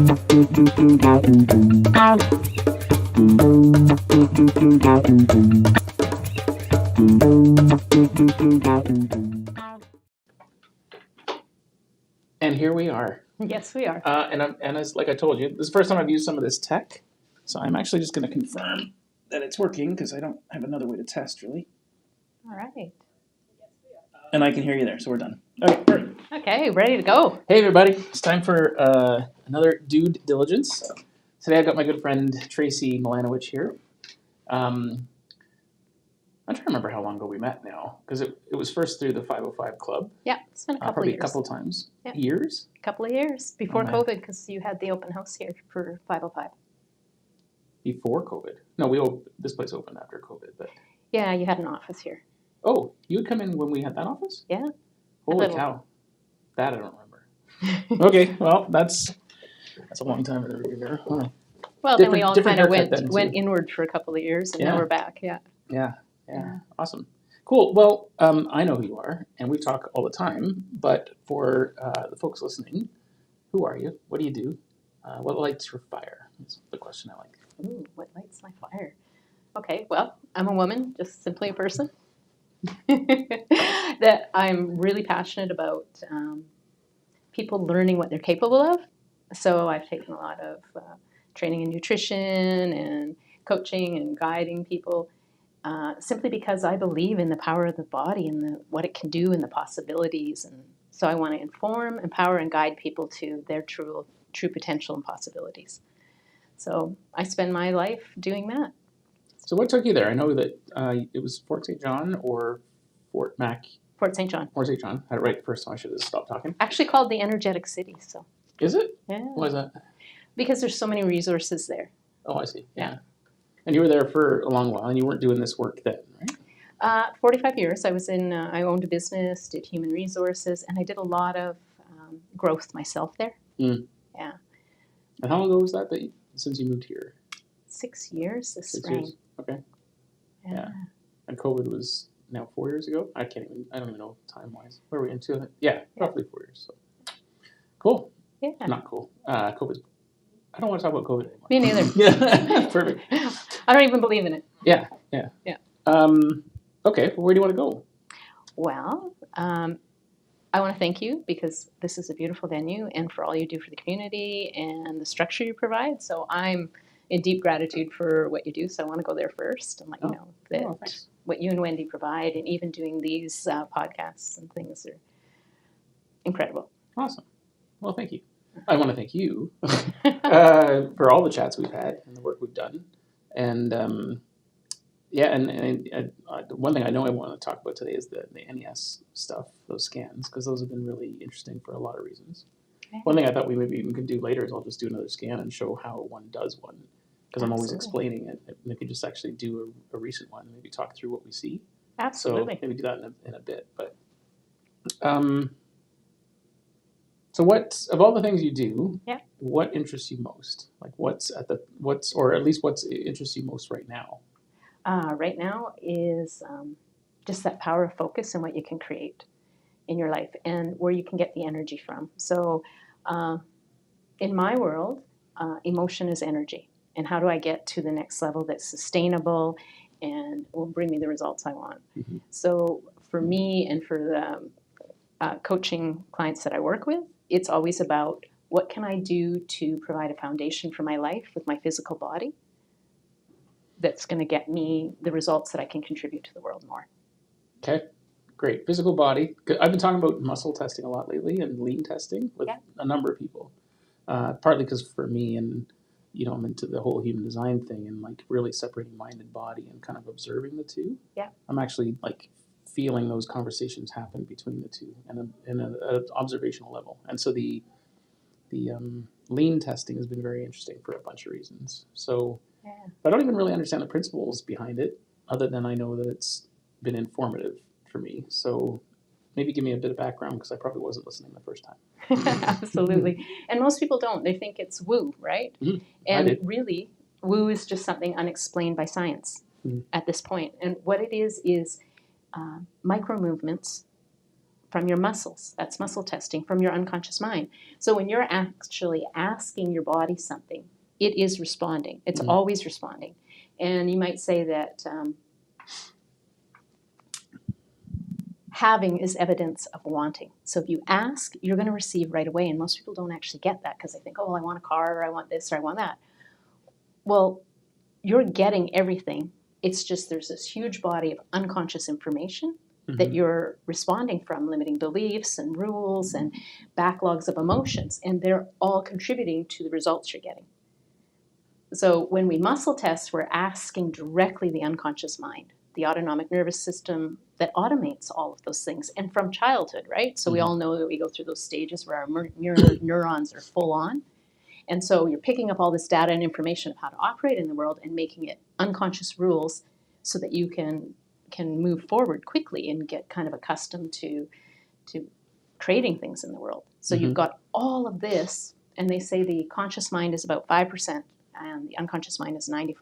And here we are. Yes, we are. And as like I told you, this is the first time I've used some of this tech. So I'm actually just going to confirm that it's working because I don't have another way to test, really. All right. And I can hear you there, so we're done. Okay, perfect. Okay, ready to go. Hey, everybody. It's time for another Due Diligence. Today I've got my good friend Tracey Malanowich here. I'm trying to remember how long ago we met now, because it was first through the 505 Club. Yeah, it's been a couple of Probably years. a couple of times. Yeah. Years? A couple of years before man. COVID, because you had the open house here for 505. Before COVID? No, this place opened after COVID, but... Yeah, you had an office here. Oh, you would come in when we had that office? Yeah. Holy cow. That I don't remember. Okay, well, that's a long time ago. Huh. Well, then we all kind of went inward for a couple of years, and now we're back. Yeah. Awesome. Cool. Well, I know who you are, and we talk all the time, but for the folks listening, who are you? What do you do? What lights your fire? That's the question I like. Ooh, what lights my fire? Okay, well, I'm a woman, just simply a person. That I'm really passionate about people learning what they're capable of. So I've taken a lot of training in nutrition and coaching and guiding people simply because I believe in the power of the body and what it can do and the possibilities. And so I want to inform, empower, and guide people to their true potential and possibilities. So I spend my life doing that. So what took you there? I know that it was Fort St. John or Fort Mac. Fort St. John. Fort St. John. I had it right the first time. I should have stopped talking. Actually called the Energetic City. So. Is it? Yeah. Why is that? Because there's so many resources there. Oh, I see. Yeah. And you were there for a long while, and you weren't doing this work then, right? 45 years. I was in. I owned a business, did human resources, and I did a lot of growth myself there. Mm. Yeah. And how long ago was that since you moved here? 6 years this 6 spring. years. Okay. Yeah. And COVID was now 4 years ago. I don't even know time wise. Where are we into it? Yeah, roughly 4 years. So. Cool. Yeah. Not cool. COVID. I don't want to talk about COVID anymore. Me neither. Yeah. Perfect. I don't even believe in it. Yeah. Okay. Well, where do you want to go? Well, I want to thank you because this is a beautiful venue and for all you do for the community and the structure you provide. So I'm in deep gratitude for what you do. So I want to go there first and let you know that what you and Wendy provide and even doing these podcasts and things are incredible. Awesome. Well, thank you. I want to thank you for all the chats we've had and the work we've done. And one thing I know I want to talk about today is the NES stuff, those scans, because those have been really interesting for a lot of reasons. Okay. One thing I thought we maybe even could do later is I'll just do another scan and show how one does one, because I'm always explaining it. And we could just actually do a recent one, maybe talk through what we see. Absolutely. So maybe do that in a bit. But so what of all the things you do, what interests you most? Like what's interests you most right now? Right now is just that power of focus and what you can create in your life and where you can get the energy from. So in my world, emotion is energy. And how do I get to the next level that's sustainable and will bring me the results I want? Mm-hmm. So for me and for the coaching clients that I work with, it's always about what can I do to provide a foundation for my life with my physical body that's going to get me the results that I can contribute to the world more. Okay, great. Physical body. I've been talking about muscle testing a lot lately and lean testing with a number of people. Partly because for me and, I'm into the whole human design thing and like really separating mind and body and kind of observing the two. Yeah. I'm actually like feeling those conversations happen between the two and in an observational level. And so the lean testing has been very interesting for a bunch of reasons. So I don't even really understand the principles behind it, other than I know that it's been informative for me. So maybe give me a bit of background, because I probably wasn't listening the first time. Absolutely. And most people don't. They think it's woo, right? Mm-hmm. And really, woo is just something unexplained by science at this point. And what it is micro movements from your muscles. That's muscle testing from your unconscious mind. So when you're actually asking your body something, it is responding. It's always responding. And you might say that having is evidence of wanting. So if you ask, you're going to receive right away. And most people don't actually get that because they think, oh, well, I want a car, or I want this, or I want that. Well, you're getting everything. It's just there's this huge body of unconscious information that you're responding from, limiting beliefs and rules and backlogs of emotions, and they're all contributing to the results you're getting. So when we muscle test, we're asking directly the unconscious mind, the autonomic nervous system that automates all of those things, and from childhood, right? So we all know that we go through those stages where our mirror neurons are full on. And so you're picking up all this data and information of how to operate in the world and making it unconscious rules so that you can move forward quickly and get kind of accustomed to creating things in the world. So you've got all of this, and they say the conscious mind is about 5% and the unconscious mind is 95%.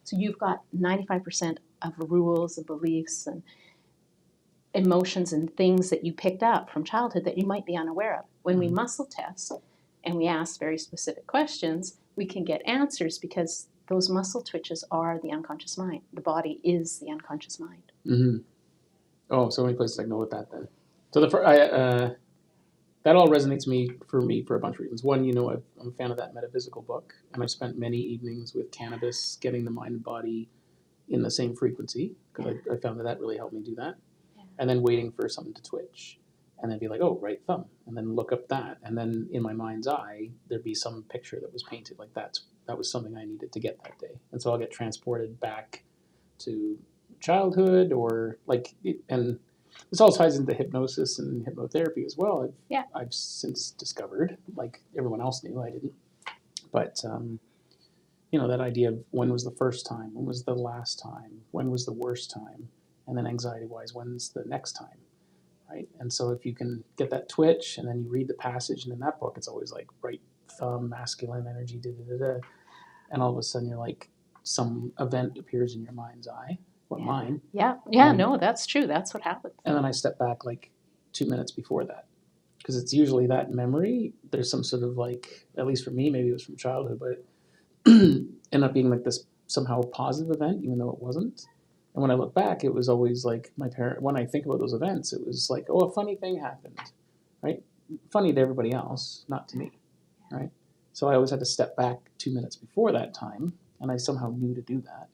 So you've got 95% of rules and beliefs and emotions and things that you picked up from childhood that you might be unaware of. When we muscle test and we ask very specific questions, we can get answers because those muscle twitches are the unconscious mind. The body is the unconscious mind. Oh, so many places I can go with that then. So that all resonates for me for a bunch of reasons. One, I'm a fan of that metaphysical book, and I've spent many evenings with cannabis getting the mind and body in the same frequency, because I found that really helped me do that. Yeah. And then waiting for something to twitch, and then be like, oh, right thumb, and then look up that, and then in my mind's eye, there'd be some picture that was painted like that was something I needed to get that day. And so I'll get transported back to childhood, or and this all ties into hypnosis and hypnotherapy as well. I've since discovered, like everyone else knew, I didn't. But, that idea of when was the first time, when was the last time, when was the worst time, and then anxiety-wise, when's the next time, right? And so if you can get that twitch, and then you read the passage, and in that book, it's always like right thumb, masculine energy, da-da-da-da, and all of a sudden you're like, some event appears in your mind's eye, or mine. No, that's true. That's what happens. And then I step back like 2 minutes before that, because it's usually that memory. There's some sort of at least for me, maybe it was from childhood, but it ended up being like this somehow positive event, even though it wasn't. And when I look back, it was always like when I think about those events, it was like, oh, a funny thing happened, right? Funny to everybody else, not to me, right? So I always had to step back 2 minutes before that time, and I somehow knew to do that.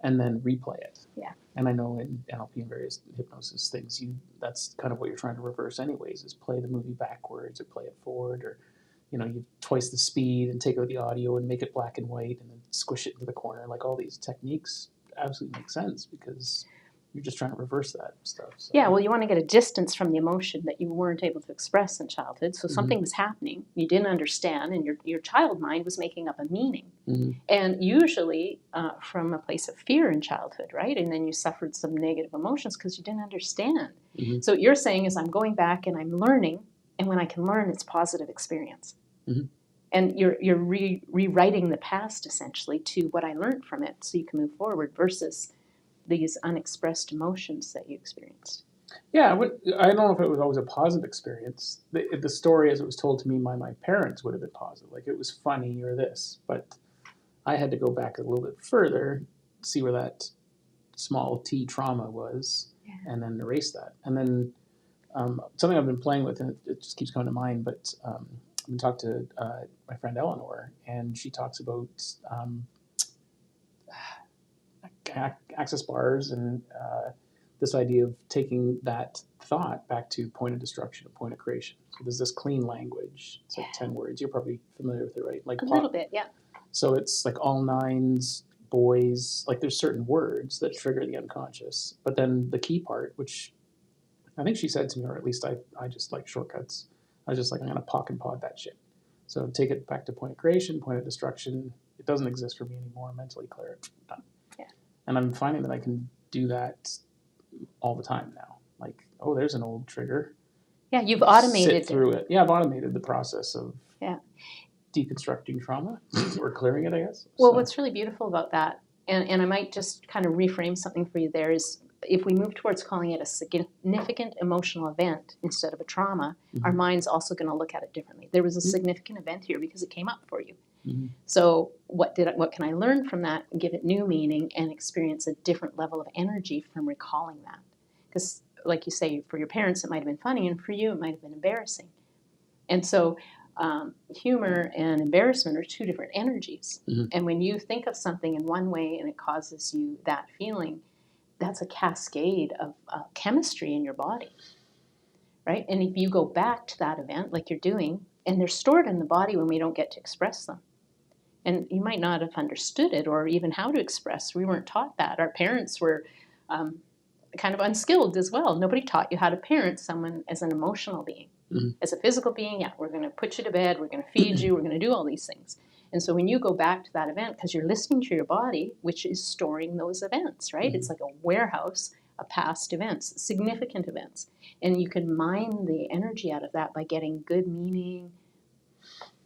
And then replay it. Yeah. And I know in NLP and various hypnosis things, that's kind of what you're trying to reverse anyways, is play the movie backwards or play it forward, or, you twice the speed and take out the audio and make it black and white and then squish it into the corner. Like all these techniques absolutely make sense because you're just trying to reverse that stuff. So. Yeah, well, you want to get a distance from the emotion that you weren't able to express in childhood. So something was happening, you didn't understand, and your child mind was making up a meaning. And usually from a place of fear in childhood, right? And then you suffered some negative emotions because you didn't understand. So what you're saying is I'm going back and I'm learning, and when I can learn, it's positive experience. And you're rewriting the past, essentially, to what I learned from it so you can move forward versus these unexpressed emotions that you experienced. Yeah, I don't know if it was always a positive experience. The story as it was told to me by my parents would have been positive. Like it was funny or this, but I had to go back a little bit further, see where that small T trauma was, and then erase that. And then something I've been playing with, and it just keeps coming to mind, but I've been talking to my friend Eleanor, and she talks about access bars and this idea of taking that thought back to point of destruction and point of creation. So there's this clean language. It's like 10 words. You're probably familiar with it, right? Like a little bit, yeah. So it's like all nines, boys, like there's certain words that trigger the unconscious. But then the key part, which I think she said to me, or at least I just like shortcuts. I was just like, I'm going to pock and pod that shit. So take it back to point of creation, point of destruction. It doesn't exist for me anymore. Mentally clear. Done. Yeah. And I'm finding that I can do that all the time now. Like, oh, there's an old trigger. Yeah, you've automated Sit through it. Yeah, I've automated the process of deconstructing trauma or clearing it, I guess. Well, what's really beautiful about that, and I might just kind of reframe something for you there, is if we move towards calling it a significant emotional event instead of a trauma, our mind's also going to look at it differently. There was a significant event here because it came up for you. So what can I learn from that and give it new meaning and experience a different level of energy from recalling that? Because like you say, for your parents it might have been funny, and for you it might have been embarrassing. And so humor and embarrassment are two different energies. And when you think of something in one way and it causes you that feeling, that's a cascade of chemistry in your body, right? And if you go back to that event like you're doing, and they're stored in the body when we don't get to express them. And you might not have understood it or even how to express. We weren't taught that. Our parents were kind of unskilled as well. Nobody taught you how to parent someone as an emotional being. As a physical being, yeah, we're going to put you to bed, we're going to feed you, we're going to do all these things. And so when you go back to that event, because you're listening to your body, which is storing those events, right? It's like a warehouse of past events, significant events. And you can mine the energy out of that by getting good meaning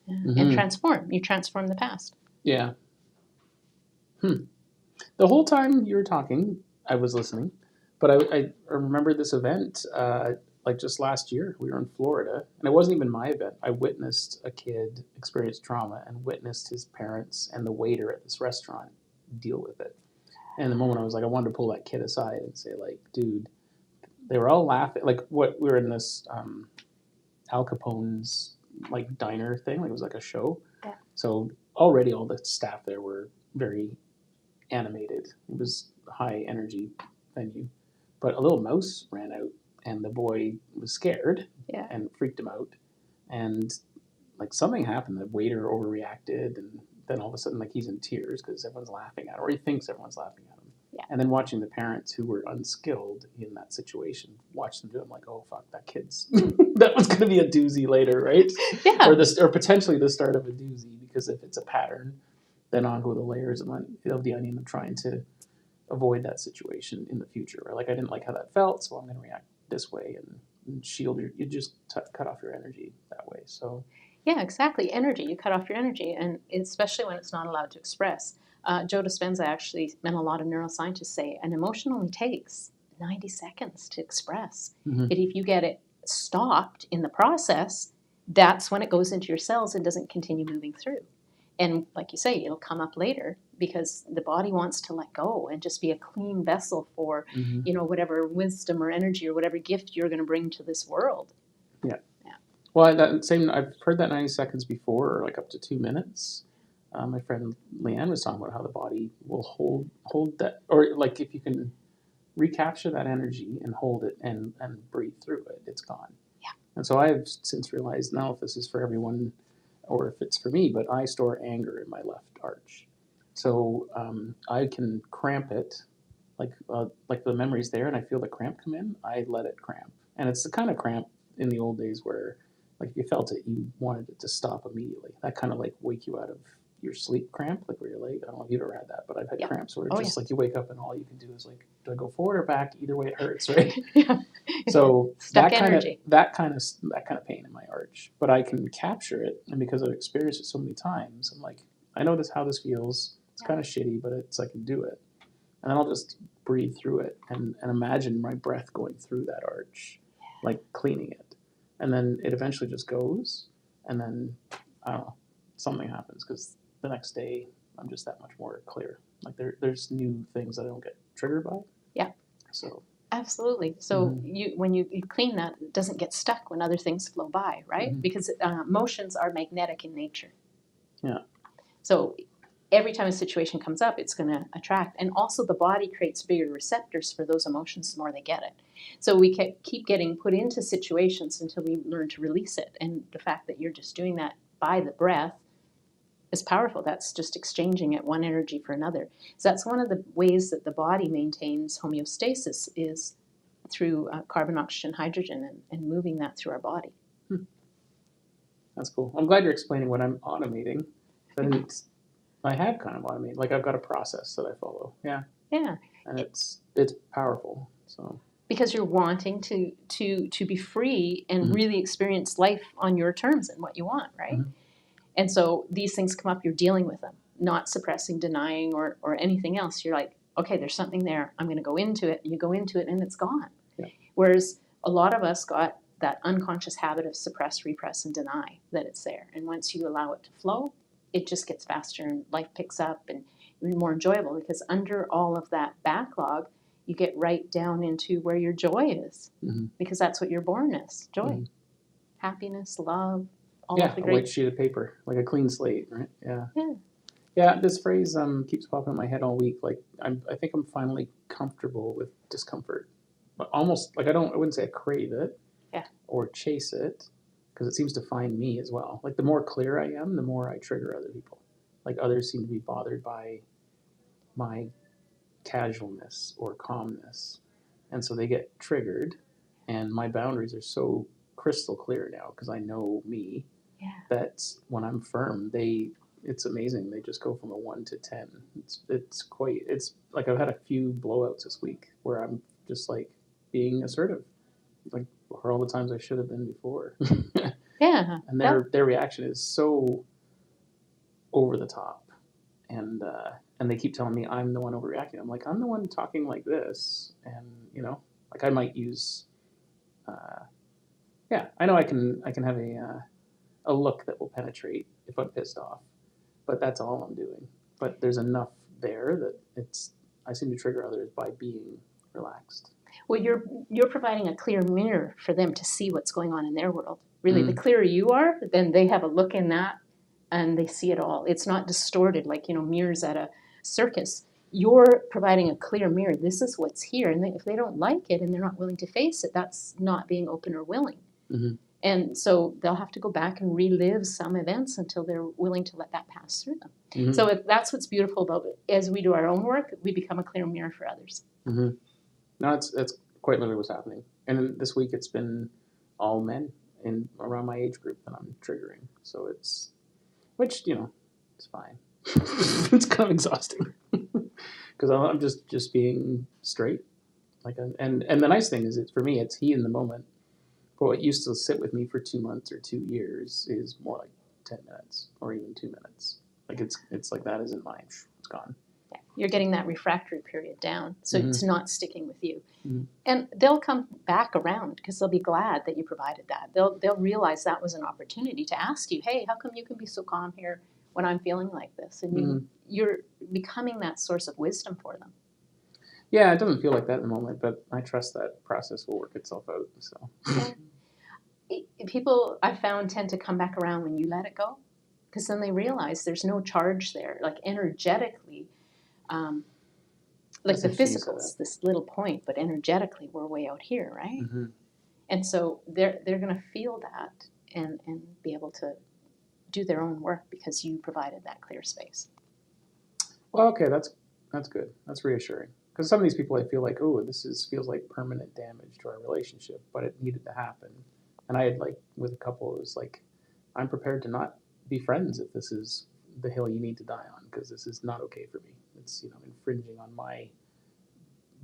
and transform. You transform the past. Yeah. The whole time you were talking, I was listening, but I remember this event, like just last year, we were in Florida, and it wasn't even my event. I witnessed a kid experience trauma and witnessed his parents and the waiter at this restaurant deal with it. And the moment I was like, I wanted to pull that kid aside and say, like, dude, they were all laughing. Like, we were in this Al Capone's like diner thing, like it was like a show. Yeah. So already all the staff there were very animated. It was a high energy venue, but a little mouse ran out, and the boy was scared and freaked him out. And like something happened. The waiter overreacted, and then all of a sudden, like he's in tears because everyone's laughing at him, or he thinks everyone's laughing at him. Yeah. And then watching the parents who were unskilled in that situation, watch them do it, I'm like, oh fuck, that kid's that was going to be a doozy later, right? Yeah. Or potentially the start of a doozy, because if it's a pattern, then on go the layers of the onion of trying to avoid that situation in the future. Right? Like I didn't like how that felt, so I'm going to react this way and shield you just cut off your energy that way. So yeah, exactly. Energy. You cut off your energy, and especially when it's not allowed to express. Joe Dispenza actually, and a lot of neuroscientists say, an emotion only takes 90 seconds to express. But if you get it stopped in the process, that's when it goes into your cells and doesn't continue moving through. And like you say, it'll come up later because the body wants to let go and just be a clean vessel for, whatever wisdom or energy or whatever gift you're going to bring to this world. Yeah. Well, I've heard that 90 seconds before, or like up to 2 minutes. My friend Leanne was talking about how the body will hold that, or like if you can recapture that energy and hold it and breathe through it, it's gone. Yeah. And so I've since realized, now if this is for everyone or if it's for me, but I store anger in my left arch. So I can cramp it, like the memory's there and I feel the cramp come in, I let it cramp. And it's the kind of cramp in the old days where like if you felt it, you wanted it to stop immediately. That kind of like wake you out of your sleep cramp, like where you're like, I don't know if you've ever had that, but I've had cramps where it's just like you wake up and all you can do is like, do I go forward or back? Either way it hurts, right? Yeah. So Stuck that energy. kind of pain in my arch, but I can capture it, and because I've experienced it so many times, I'm like, I know how this feels. It's kind of shitty, but I can do it, and then I'll just breathe through it and imagine my breath going through that arch, like cleaning it, and then it eventually just goes, and then I don't know, something happens because the next day I'm just that much more clear. Like there's new things that I don't get triggered by. Yeah. So. Absolutely. So when you clean that, it doesn't get stuck when other things flow by, right? Because emotions are magnetic in nature. Yeah. So every time a situation comes up, it's going to attract. And also the body creates bigger receptors for those emotions the more they get it. So we keep getting put into situations until we learn to release it. And the fact that you're just doing that by the breath is powerful. That's just exchanging it one energy for another. So that's one of the ways that the body maintains homeostasis is through carbon, oxygen, hydrogen, and moving that through our body. That's cool. I'm glad you're explaining what I'm automating. I have kind of automated. Like I've got a process that I follow. Yeah. Yeah. And it's powerful. So. Because you're wanting to be free and really experience life on your terms and what you want, right? And so these things come up, you're dealing with them, not suppressing, denying, or anything else. You're like, okay, there's something there. I'm going to go into it. You go into it and it's gone. Yeah. Whereas a lot of us got that unconscious habit of suppress, repress, and deny that it's there. And once you allow it to flow, it just gets faster and life picks up and even more enjoyable, because under all of that backlog, you get right down into where your joy is, because that's what you're born as, joy, happiness, love, all of the a great. white sheet of paper, like a clean slate, right? Yeah. Yeah. Yeah, this phrase keeps popping in my head all week. Like I think I'm finally comfortable with discomfort, but almost like I wouldn't say I crave it, or chase it, because it seems to find me as well. Like the more clear I am, the more I trigger other people. Like others seem to be bothered by my casualness or calmness, and so they get triggered, and my boundaries are so crystal clear now because I know me. Yeah. That when I'm firm, it's amazing. They just go from a 1 to 10. It's like I've had a few blowouts this week where I'm just like being assertive, like for all the times I should have been before. Yeah. And their reaction is so over the top, and they keep telling me I'm the one overreacting. I'm like, I'm the one talking like this, and like I might use, I know I can have a look that will penetrate if I'm pissed off, but that's all I'm doing. But there's enough there that I seem to trigger others by being relaxed. Well, you're providing a clear mirror for them to see what's going on in their world. Really, the clearer you are, then they have a look in that, and they see it all. It's not distorted like mirrors at a circus. You're providing a clear mirror. This is what's here, and if they don't like it and they're not willing to face it, that's not being open or willing. Mm-hmm. And so they'll have to go back and relive some events until they're willing to let that pass through them. Mm-hmm. So that's what's beautiful about it. As we do our own work, we become a clear mirror for others. Mm-hmm. No, that's quite literally what's happening. And this week it's been all men around my age group that I'm triggering. So which it's fine. It's kind of exhausting because I'm just being straight. Like and the nice thing is, for me, it's he in the moment. But what used to sit with me for 2 months or 2 years is more like 10 minutes or even 2 minutes. Like it's like that isn't mine. It's gone. Yeah. You're getting that refractory period down, so it's not sticking with you. Mm-hmm. And they'll come back around because they'll be glad that you provided that. They'll realize that was an opportunity to ask you, hey, how come you can be so calm here when I'm feeling like this? And you're becoming that source of wisdom for them. Yeah, it doesn't feel like that in the moment, but I trust that process will work itself out. So people, I found, tend to come back around when you let it go, because then they realize there's no charge there. Like energetically, like the physical's this little point, but energetically we're way out here, right? Mm-hmm. And so they're going to feel that and be able to do their own work because you provided that clear space. Well, okay, that's good. That's reassuring. Because some of these people, I feel like, oh, feels like permanent damage to our relationship, but it needed to happen. And I had, like, with a couple, it was like, I'm prepared to not be friends if this is the hill you need to die on, because this is not okay for me. It's, infringing on my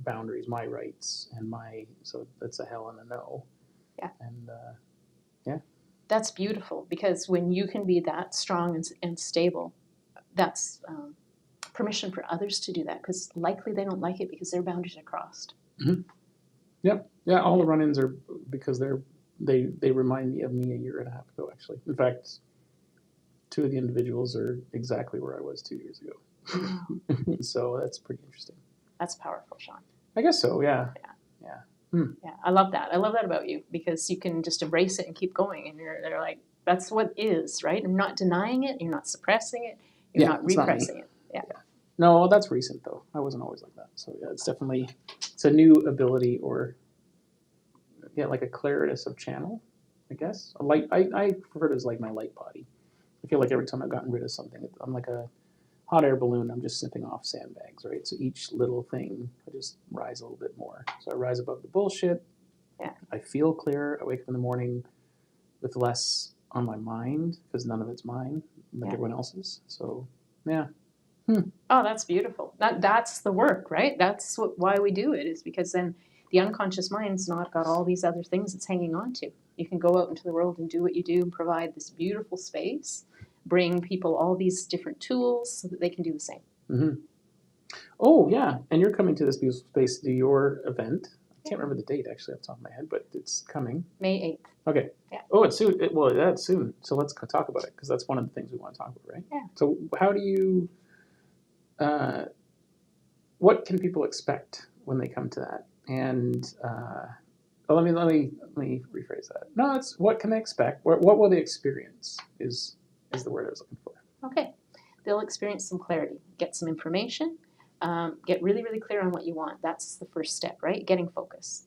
boundaries, my rights, so that's a hell and a no. Yeah. And, That's beautiful, because when you can be that strong and stable, that's permission for others to do that, because likely they don't like it because their boundaries are crossed. Mm-hmm. Yep. Yeah, all the run-ins are because they remind me of me a year and a half ago, actually. In fact, 2 of the individuals are exactly where I was 2 years ago. Wow. So that's pretty interesting. That's powerful, Sean. I guess so, yeah. Yeah, I love that. I love that about you, because you can just embrace it and keep going, and they're like, that's what is, right? I'm not denying it, you're not suppressing it, you're not repressing it. Yeah. No, that's recent though. I wasn't always like that. So yeah, it's a new ability, or like a claritas of channel, I guess. A light. I refer to it as like my light body. I feel like every time I've gotten rid of something, I'm like a hot air balloon. I'm just sniffing off sandbags, right? So each little thing, I just rise a little bit more. So I rise above the bullshit. Yeah. I feel clearer. I wake up in the morning with less on my mind, because none of it's mine, like everyone else's. So yeah. Oh, that's beautiful. That's the work, right? That's why we do it, is because then the unconscious mind's not got all these other things it's hanging on to. You can go out into the world and do what you do and provide this beautiful space, bring people all these different tools so that they can do the same. Mm-hmm. Oh, yeah. And you're coming to this beautiful space to do your event. I Yeah. can't remember the date actually off the top of my head, but it's coming. May 8th. Okay. Yeah. Oh, it's soon. Well, that's soon. So let's talk about it because that's one of the things we want to talk about, right? Yeah. So how do you, what can people expect when they come to that? And well, let me rephrase that. No, it's what can they expect? What will they experience? Is the word I was looking for. Okay. They'll experience some clarity, get some information, get really, really clear on what you want. That's the first step, right? Getting focus.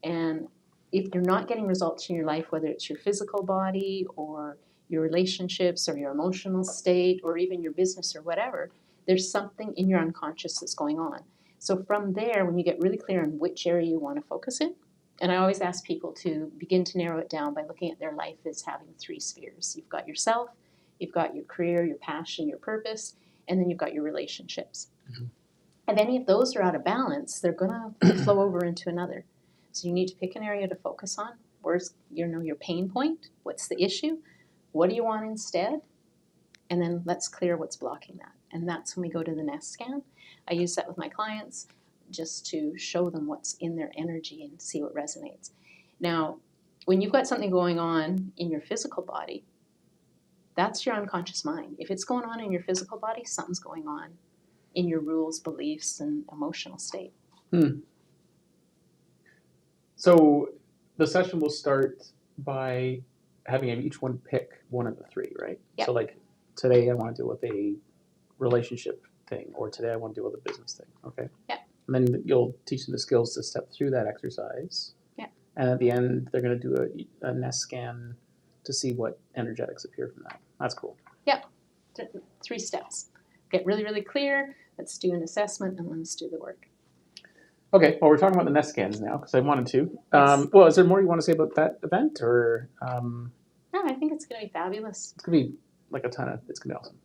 And if you're not getting results in your life, whether it's your physical body or your relationships or your emotional state or even your business or whatever, there's something in your unconscious that's going on. So from there, when you get really clear on which area you want to focus in, and I always ask people to begin to narrow it down by looking at their life as having 3 spheres. You've got yourself, you've got your career, your passion, your purpose, and then you've got your relationships. Mhm. If any of those are out of balance, they're going to flow over into another. So you need to pick an area to focus on. Where's your pain point? What's the issue? What do you want instead? And then let's clear what's blocking that. And that's when we go to the nest scan. I use that with my clients just to show them what's in their energy and see what resonates. Now, when you've got something going on in your physical body, that's your unconscious mind. If it's going on in your physical body, something's going on in your rules, beliefs, and emotional state. So the session will start by having each one pick one of the 3, right? Yep. So like today I want to deal with a relationship thing, or today I want to deal with a business thing. Okay. Yep. And then you'll teach them the skills to step through that exercise. Yep. And at the end, they're going to do a nest scan to see what energetics appear from that. That's cool. Yep. 3 steps. Get really, really clear. Let's do an assessment and let's do the work. Okay, well, we're talking about the nest scans now because I wanted to. Yes. Well, is there more you want to say about that event, or No, I think it's going to be fabulous. it's going to be like a ton of, it's going to be awesome.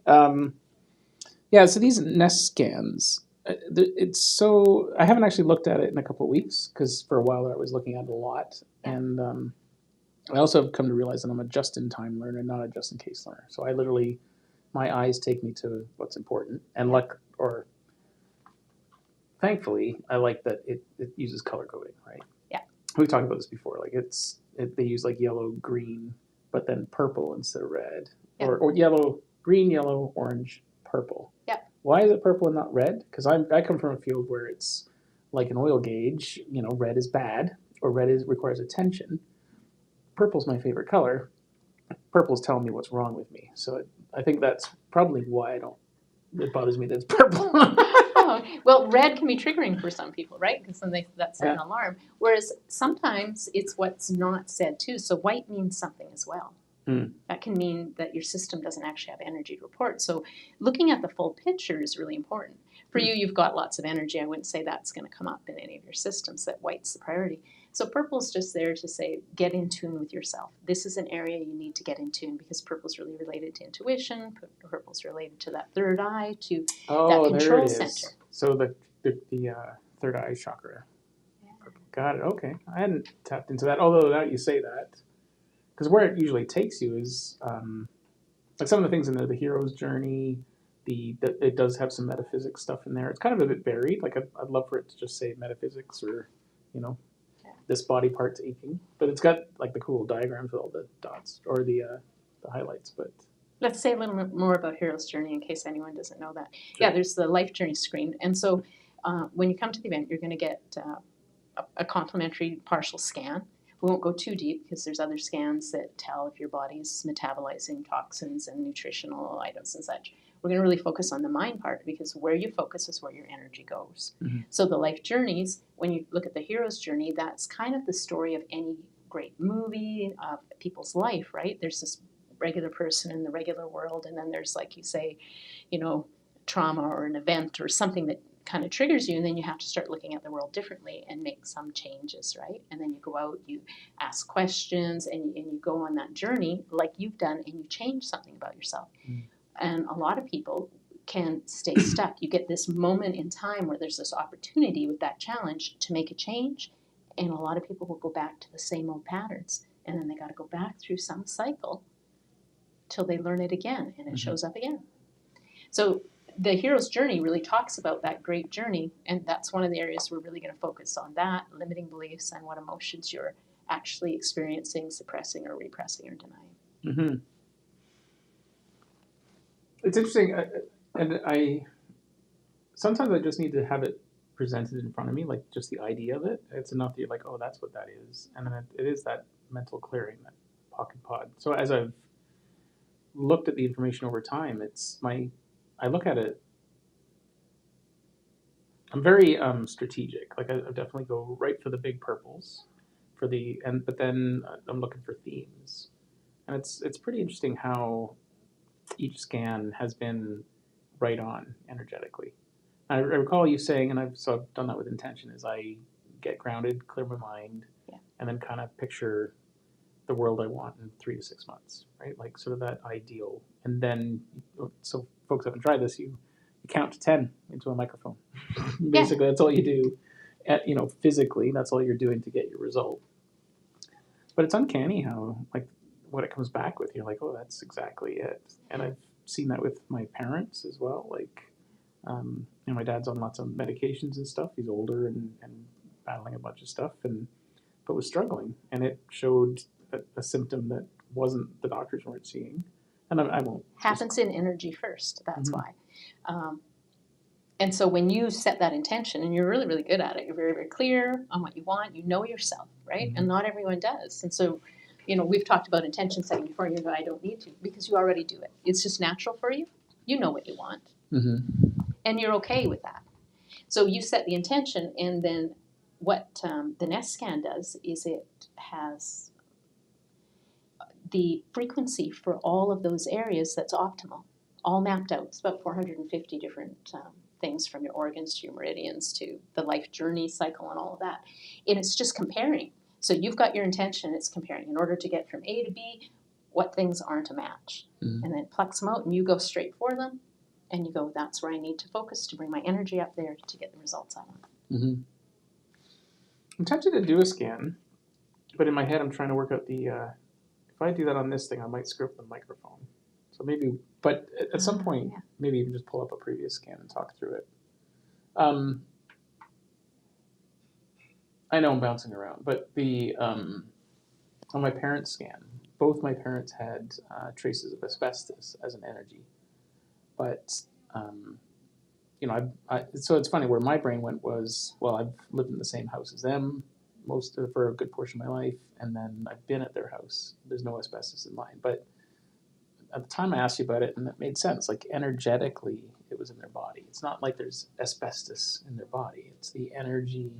Yeah. Yeah, so these nest scans, it's so, I haven't actually looked at it in a couple of weeks because for a while I was looking at it a lot. Yeah. And I also have come to realize that I'm a just-in-time learner, not a just-in-case learner. So I literally, my eyes take me to what's important. And thankfully, I like that it uses color coding, right? Yeah. We've talked about this before. Like they use like yellow, green, but then purple instead of red. Yeah. Or yellow, green, yellow, orange, purple. Yeah. Why is it purple and not red? Because I come from a field where it's like an oil gauge. Red is bad, or requires attention. Purple's my favorite color. Purple's telling me what's wrong with me. So I think that's probably why it bothers me that it's purple. Oh, well, red can be triggering for some people, right? Because then that's an alarm. Whereas sometimes it's what's not said too. So white means something as well. That can mean that your system doesn't actually have energy to report. So looking at the full picture is really important. For you, you've got lots of energy. I wouldn't say that's going to come up in any of your systems, that white's the priority. So purple's just there to say, get in tune with yourself. This is an area you need to get in tune because purple's really related to intuition. Purple's related to that third eye, to that control center. So the third eye chakra. Yeah. Got it. Okay. I hadn't tapped into that, although now you say that. Because where it usually takes you is like some of the things in there, the hero's journey, it does have some metaphysics stuff in there. It's kind of a bit varied. Like I'd love for it to just say metaphysics or, this body part's aching. But it's got like the cool diagrams with all the dots or the highlights. But let's say a little bit more about hero's journey in case anyone doesn't know that. Sure. Yeah, there's the life journey screen. And so when you come to the event, you're going to get a complimentary partial scan. We won't go too deep because there's other scans that tell if your body's metabolizing toxins and nutritional items and such. We're going to really focus on the mind part because where you focus is where your energy goes. Mm-hmm. So the life journeys, when you look at the hero's journey, that's kind of the story of any great movie of people's life, right? There's this regular person in the regular world, and then there's, like you say, trauma or an event or something that kind of triggers you, and then you have to start looking at the world differently and make some changes, right? And then you go out, you ask questions, and you go on that journey like you've done, and you change something about yourself. And a lot of people can stay stuck. You get this moment in time where there's this opportunity with that challenge to make a change, and a lot of people will go back to the same old patterns, and then they got to go back through some cycle till they learn it again, and it shows up again. So the hero's journey really talks about that great journey, and that's one of the areas we're really going to focus on, that limiting beliefs and what emotions you're actually experiencing, suppressing or repressing or denying. Mm-hmm. It's interesting, and sometimes I just need to have it presented in front of me, like just the idea of it. It's enough that you're like, oh, that's what that is, and then it is that mental clearing, that pocket pod. So as I've looked at the information over time, I look at it. I'm very strategic. Like I definitely go right for the big purples, but then I'm looking for themes, and it's pretty interesting how each scan has been right on energetically. I recall you saying, and I've done that with intention, is I get grounded, clear my mind, Yeah. and then kind of picture the world I want in 3 to 6 months, right? Like sort of that ideal. And then, so folks haven't tried this, you count to 10 into a microphone. Basically, that's all you do. Physically, that's all you're doing to get your result. But it's uncanny how, like, what it comes back with. You're like, oh, that's exactly it. And I've seen that with my parents as well. Like, my dad's on lots of medications and stuff. He's older and battling a bunch of stuff, but was struggling. And it showed a symptom that the doctors weren't seeing. And I won't. Happens in energy first, that's why. And so when you set that intention, and you're really, really good at it, you're very, very clear on what you want, you know yourself, right? And not everyone does. And so, we've talked about intention setting before, and you go, I don't need to, because you already do it. It's just natural for you. You know what you want. And you're okay with that. So you set the intention, and then what the Nest scan does is it has the frequency for all of those areas that's optimal, all mapped out. It's about 450 different things, from your organs to your meridians to the life journey cycle and all of that. And it's just comparing. So you've got your intention, it's comparing. In order to get from A to B, what things aren't a match. And then it plucks them out, and you go straight for them. And you go, that's where I need to focus to bring my energy up there to get the results I want. I'm tempted to do a scan, but in my head I'm trying to work out if I do that on this thing, I might screw up the microphone. So maybe, but at some point, maybe even just pull up a previous scan and talk through it. I know I'm bouncing around, but on my parents' scan, both my parents had traces of asbestos as an energy. But, so it's funny, where my brain went was, well, I've lived in the same house as them for a good portion of my life, and then I've been at their house. There's no asbestos in mine. But at the time I asked you about it, and it made sense. Like, energetically, it was in their body. It's not like there's asbestos in their body. It's the energy,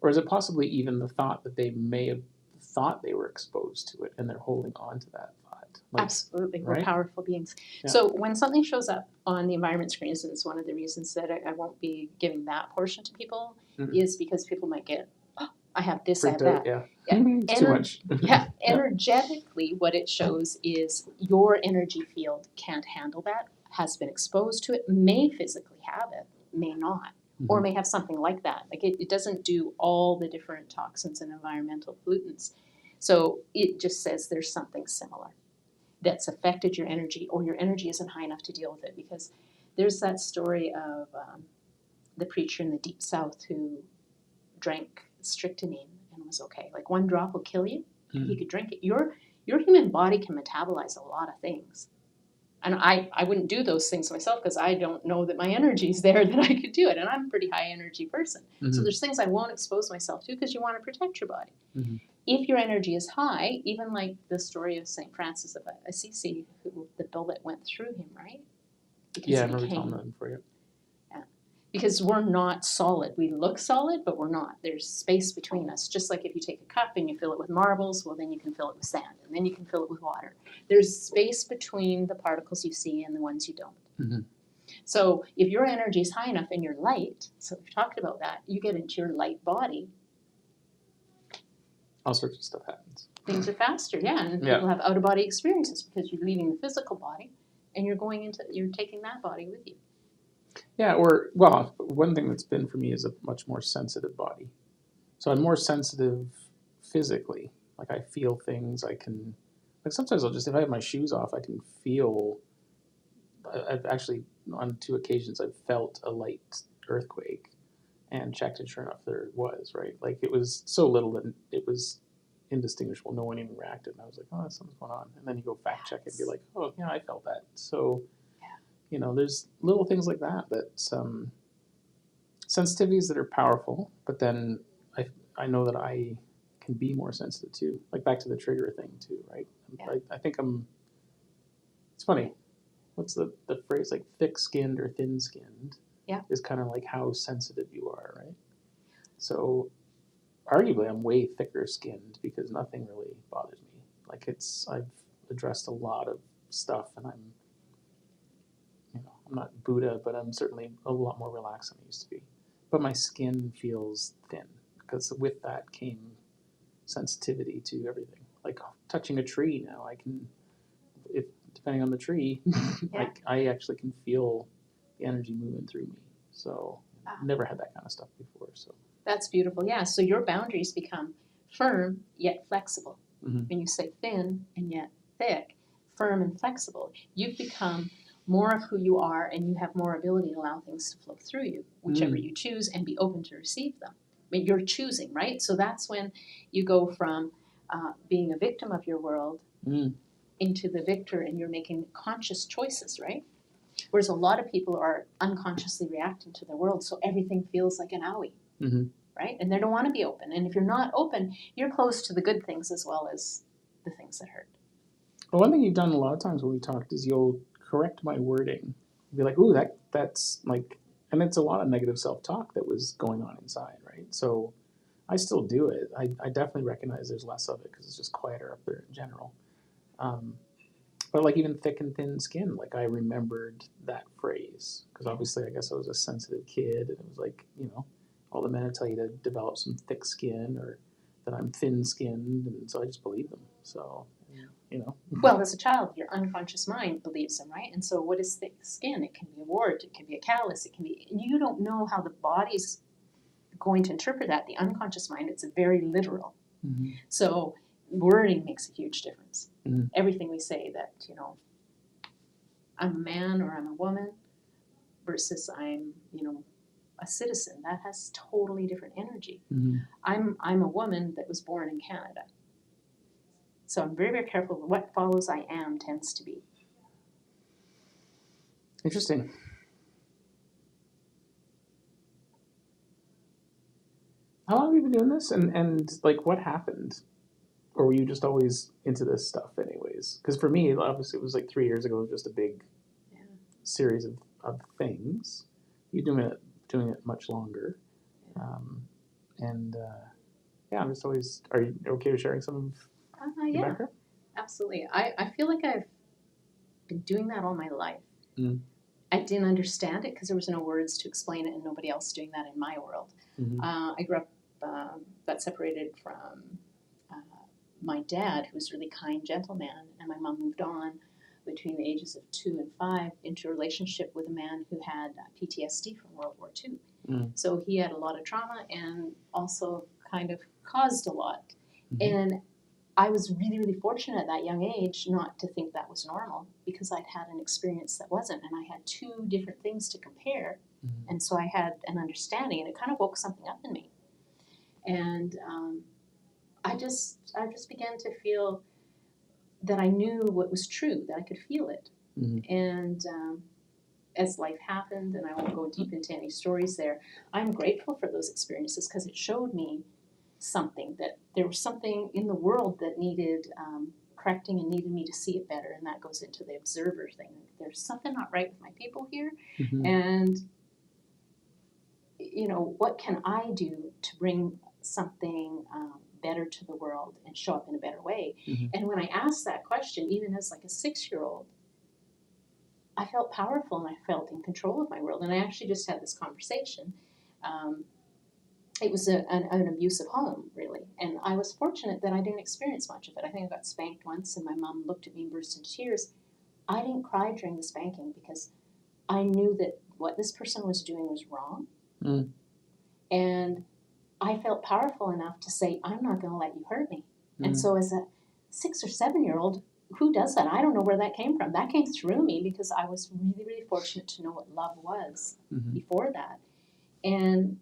or is it possibly even the thought that they may have thought they were exposed to it, and they're holding on to that thought? Like, absolutely. right? We're powerful beings. Yeah. So when something shows up on the environment screens, and it's one of the reasons that I won't be giving that portion to people, is because people might get, oh, I have this, freaked I have out, that. It's too much. Energetically, what it shows is your energy field can't handle that, has been exposed to it, may physically have it, may not, or may have something like that. Like it doesn't do all the different toxins and environmental pollutants. So it just says there's something similar that's affected your energy, or your energy isn't high enough to deal with it. Because there's that story of the preacher in the Deep South who drank strychnine and was okay. Like, one drop will kill you. He could drink it. Your human body can metabolize a lot of things. And I wouldn't do those things myself, because I don't know that my energy is there that I could do it. And I'm a pretty high energy person. So there's things I won't expose myself to, because you want to protect your body. If your energy is high, even like the story of St. Francis of Assisi, the bullet went through him, right? Because I remember telling them for you. Because we're not solid. We look solid, but we're not. There's space between us. Just like if you take a cup and you fill it with marbles, well, then you can fill it with sand, and then you can fill it with water. There's space between the particles you see and the ones you don't. So if your energy is high enough and you're light, so we've talked about that, you get into your light body, all sorts of stuff happens. Things are faster, and people have out-of-body experiences, because you're leaving the physical body and you're taking that body with you. Yeah, one thing that's been for me is a much more sensitive body. So I'm more sensitive physically. Like, I feel things. I can, like, sometimes if I have my shoes off, I can feel I've actually, on 2 occasions, I've felt a light earthquake and checked, and sure enough, there it was, right? Like, it was so little that it was indistinguishable. No one even reacted. And I was like, oh, something's going on. And then you go fact check it and be like, oh, yeah, I felt that. So, there's little things like that sensitivities that are powerful, but then I know that I can be more sensitive too. Like, back to the trigger thing too, right? Yeah. I think it's funny. What's the phrase, like thick-skinned or thin-skinned? Yeah. Is kind of like how sensitive you are, right? So arguably I'm way thicker skinned because nothing really bothers me. Like, I've addressed a lot of stuff, and I'm not Buddha, but I'm certainly a lot more relaxed than I used to be. But my skin feels thin because with that came sensitivity to everything. Like, touching a tree now, I can, if depending on the tree, Yeah. I actually can feel the energy moving through me. So never had that kind of stuff before. So that's beautiful. Yeah. So your boundaries become firm yet flexible. Mhm. When you say thin and yet thick, firm and flexible, you've become more of who you are, and you have more ability to allow things to flow through you, whichever you choose, and be open to receive them. I mean, you're choosing, right? So that's when you go from being a victim of your world into the victor, and you're making conscious choices, right? Whereas a lot of people are unconsciously reacting to the world, so everything feels like an owie, right? And they don't want to be open. And if you're not open, you're closed to the good things as well as the things that hurt. Well, one thing you've done a lot of times when we talked is you'll correct my wording. You'll be like, ooh, that's like, and it's a lot of negative self-talk that was going on inside, right? So I still do it. I definitely recognize there's less of it because it's just quieter up there in general. But like, even thick and thin skin, like, I remembered that phrase because obviously I guess I was a sensitive kid, and it was like, all the men tell you to develop some thick skin or that I'm thin skinned, and so I just believe them. So, Well, as a child, your unconscious mind believes them, right? And so what is thick skin? It can be a wart, it can be a callus, it can be, and you don't know how the body's going to interpret that. The unconscious mind, it's very literal. So wording makes a huge difference. Everything we say that, I'm a man or I'm a woman versus I'm, a citizen, that has totally different energy. I'm a woman that was born in Canada. So I'm very, very careful. What follows I am tends to be. Interesting. How long have you been doing this? And like, what happened? Or were you just always into this stuff anyways? Because for me, obviously, it was like 3 years ago. It was just a big series of things. You're doing it much longer. I'm just always, are you okay with sharing some of your background? Absolutely. I feel like I've been doing that all my life. I didn't understand it because there was no words to explain it, and nobody else doing that in my world. I grew up, got separated from my dad, who was a really kind gentleman, and my mom moved on between the ages of 2 and 5 into a relationship with a man who had PTSD from World War II. So he had a lot of trauma and also kind of caused a lot. And I was really, really fortunate at that young age not to think that was normal, because I'd had an experience that wasn't, and I had 2 different things to compare. And so I had an understanding, and it kind of woke something up in me. And I just began to feel that I knew what was true, that I could feel it. And as life happened, and I won't go deep into any stories there, I'm grateful for those experiences because it showed me something, that there was something in the world that needed correcting and needed me to see it better. And that goes into the observer thing. There's something not right with my people here. And, what can I do to bring something better to the world and show up in a better way? And when I asked that question, even as like a 6-year-old, I felt powerful and I felt in control of my world. And I actually just had this conversation. It was an abusive home, really. And I was fortunate that I didn't experience much of it. I think I got spanked once, and my mom looked at me and burst into tears. I didn't cry during the spanking because I knew that what this person was doing was wrong. And I felt powerful enough to say, I'm not going to let you hurt me. And so as a 6 or 7-year-old, who does that? I don't know where that came from. That came through me because I was really, really fortunate to know what love was before that. And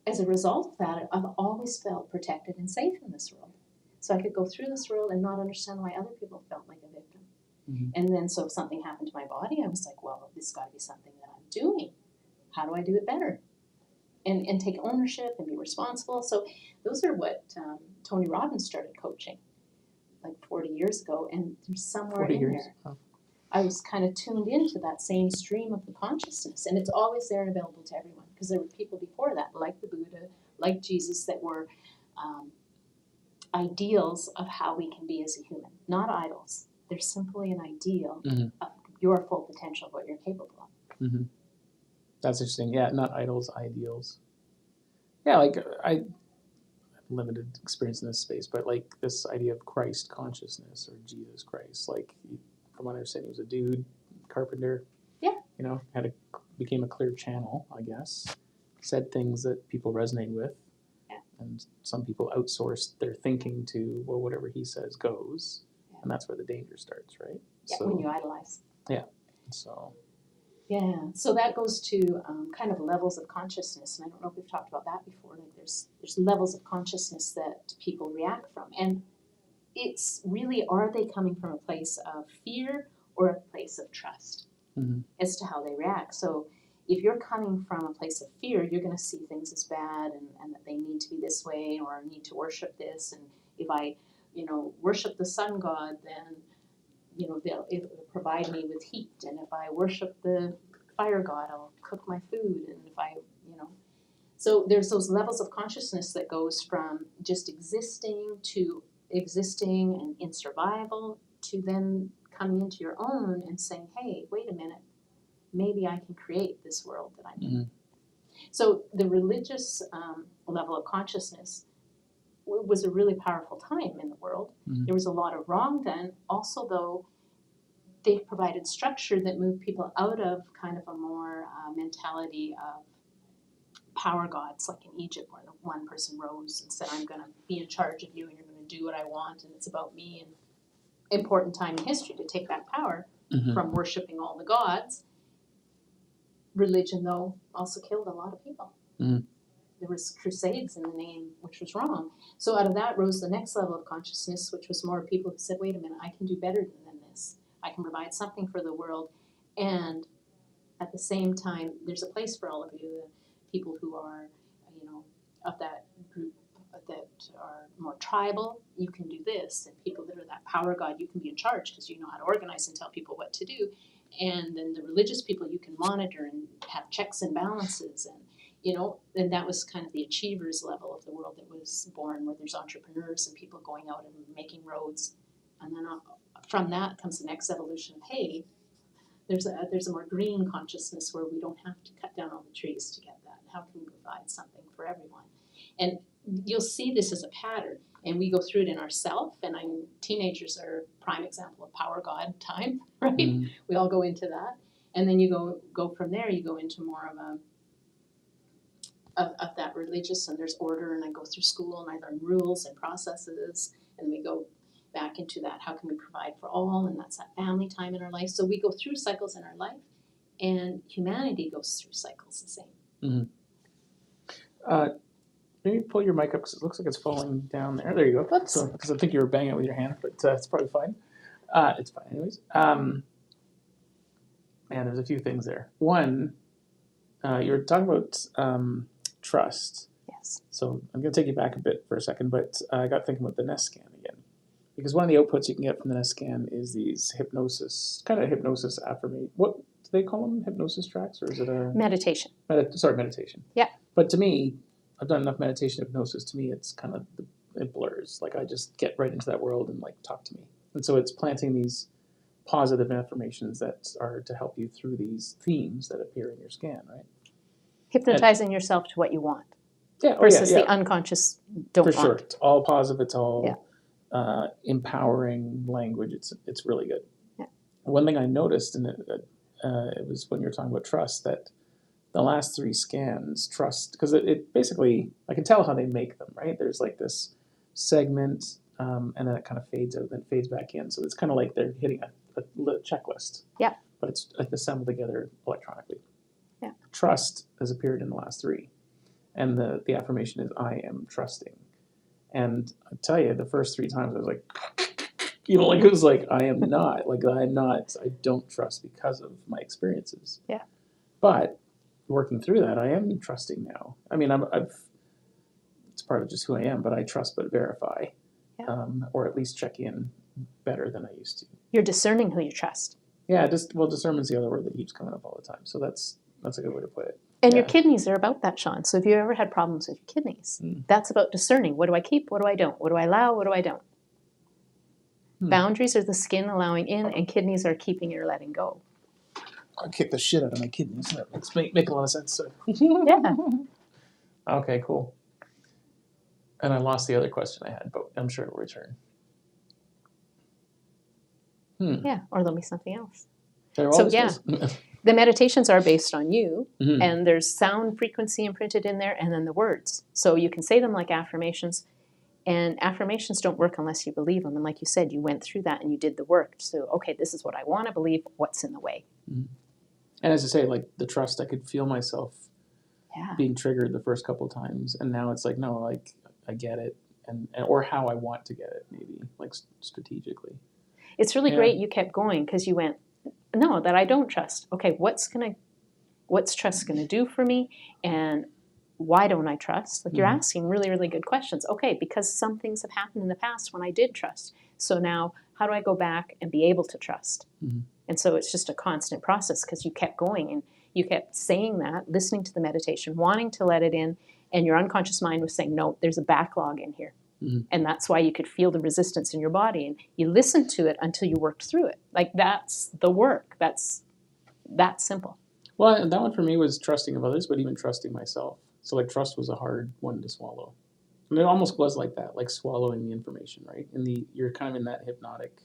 as a result of that, I've always felt protected and safe in this world. So I could go through this world and not understand why other people felt like a victim. And then so if something happened to my body, I was like, well, this has got to be something that I'm doing. How do I do it better? And take ownership and be responsible. So those are what Tony Robbins started coaching like 40 years ago. And there's somewhere in there, I was kind of tuned into that same stream of the consciousness. And it's always there and available to everyone because there were people before that, like the Buddha, like Jesus, that were ideals of how we can be as a human, not idols. They're simply an ideal of your full potential, of what you're capable of. That's interesting. Yeah, not idols, ideals. Yeah, like I have limited experience in this space, but like this idea of Christ consciousness or Jesus Christ, like from what I understand, he was a dude, carpenter. Yeah. You know, became a clear channel, I guess. Said things that people resonate with. Yeah. And some people outsourced their thinking to, well, whatever he says goes. Yeah. And that's where the danger starts, right? Yeah, so, when you idolize. Yeah. So. Yeah, so that goes to kind of levels of consciousness, and I don't know if we've talked about that before. Like there's levels of consciousness that people react from, and it's really, are they coming from a place of fear or a place of trust as to how they react? So if you're coming from a place of fear, you're going to see things as bad and that they need to be this way or need to worship this, and if I, worship the sun god, then it'll provide me with heat. And if I worship the fire god, I'll cook my food. And if I, so there's those levels of consciousness that goes from just existing and in survival to then coming into your own and saying, hey, wait a minute, maybe I can create this world that I'm in. So the religious level of consciousness was a really powerful time in the world. There was a lot of wrong then. Also, though, they provided structure that moved people out of kind of a more mentality of power gods, like in Egypt, where the one person rose and said, I'm going to be in charge of you and you're going to do what I want and it's about me. And important time in history to take that power from worshiping all the gods. Religion, though, also killed a lot of people. There was crusades in the name, which was wrong. So out of that rose the next level of consciousness, which was more people who said, wait a minute, I can do better than this. I can provide something for the world. And at the same time, there's a place for all of you, the people who are, of that group that are more tribal, you can do this. And people that are that power god, you can be in charge because you know how to organize and tell people what to do. And then the religious people, you can monitor and have checks and balances. And and that was kind of the achievers level of the world that was born, where there's entrepreneurs and people going out and making roads. And then from that comes the next evolution of, hey, there's a more green consciousness where we don't have to cut down all the trees to get that. How can we provide something for everyone? And you'll see this as a pattern. And we go through it in ourselves. And teenagers are a prime example of power god time, right? We all go into that. And then you go from there, you go into more of that religious, and there's order, and I go through school and I learn rules and processes, and we go back into that, how can we provide for all, and that's that family time in our life. So we go through cycles in our life, and humanity goes through cycles the same. Maybe pull your mic up because it looks like it's falling down there. There you go. So, because I think you were banging it with your hand, but it's probably fine. It's fine anyways. Man, there's a few things there. One, you were talking about trust. Yes. So I'm going to take you back a bit for a second, but I got thinking about the Nest scan again. Because one of the outputs you can get from the Nest scan is these hypnosis affirmation. What do they call them? Hypnosis tracks? Or is it a... Meditation. Meditation. Yeah. But to me, I've done enough meditation hypnosis. To me, it's kind of, it blurs. Like I just get right into that world and like talk to me. And so it's planting these positive affirmations that are to help you through these themes that appear in your scan, right? Hypnotizing yourself to what you want. Yeah. Versus the unconscious don't want. For sure. It's all positive. It's all empowering language. It's really good. Yeah. One thing I noticed, and it was when you were talking about trust, that the last 3 scans, trust, because it basically, I can tell how they make them, right? There's like this segment and then it kind of fades out, then fades back in. So it's kind of like they're hitting a checklist. Yeah. But it's like assembled together electronically. Yeah. Trust has appeared in the last 3, and the affirmation is I am trusting. And I tell you, the first 3 times I was like, like it was like I am not, I don't trust because of my experiences. Yeah. But working through that, I am trusting now. I mean, I've it's part of just who I am, but I trust but verify, or at least check in better than I used to. You're discerning who you trust. Yeah, discernment's the other word that keeps coming up all the time. So that's a good way to put it. And your kidneys are about that, Sean. So if you ever had problems with your kidneys, that's about discerning. What do I keep? What do I don't? What do I allow? What do I don't? Boundaries are the skin allowing in, and kidneys are keeping or letting go. I kick the shit out of my kidneys. That makes make a lot of sense. So. Yeah. Okay, cool. And I lost the other question I had, but I'm sure it'll return. Yeah, or there'll be something else. So the meditations are based on you, and there's sound frequency imprinted in there, and then the words. So you can say them like affirmations, and affirmations don't work unless you believe them. And like you said, you went through that and you did the work. So, okay, this is what I want to believe. What's in the way? And as I say, like the trust, I could feel myself being triggered the first couple of times, and now it's like, no, like I get it, and or how I want to get it, maybe like strategically. It's really great you kept going because you went, no, that I don't trust. Okay, what's trust going to do for me, and why don't I trust? Like you're asking really, really good questions. Okay, because some things have happened in the past when I did trust. So now, how do I go back and be able to trust? And so it's just a constant process because you kept going and you kept saying that, listening to the meditation, wanting to let it in, and your unconscious mind was saying, no, there's a backlog in here. And that's why you could feel the resistance in your body. And you listened to it until you worked through it. Like that's the work. That's that simple. Well, that one for me was trusting of others, but even trusting myself. So like trust was a hard one to swallow. And it almost was like that, like swallowing the information, right? You're kind of in that hypnotic,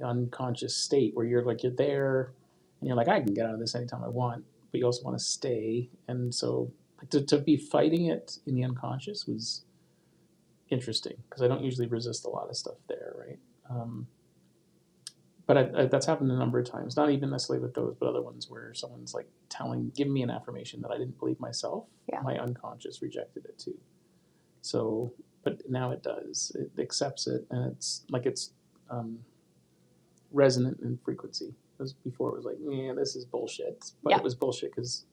unconscious state where you're there and you're like, I can get out of this anytime I want, but you also want to stay. And so to be fighting it in the unconscious was interesting because I don't usually resist a lot of stuff there, right? But that's happened a number of times, not even necessarily with those, but other ones where someone's like giving me an affirmation that I didn't believe myself. My unconscious rejected it too. So, but now it does. It accepts it, and it's resonant in frequency. Before it was like, yeah, this is bullshit. But it was bullshit because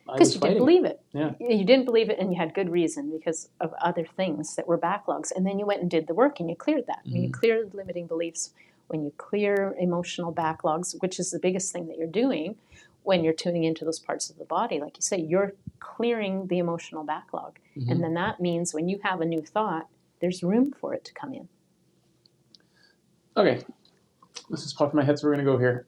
you didn't believe it. Yeah. You didn't believe it, and you had good reason because of other things that were backlogs. And then you went and did the work, and you cleared that. When you clear limiting beliefs, when you clear emotional backlogs, which is the biggest thing that you're doing when you're tuning into those parts of the body, like you say, you're clearing the emotional backlog. And then that means when you have a new thought, there's room for it to come in. Okay. This is popping in my head, so we're going to go here.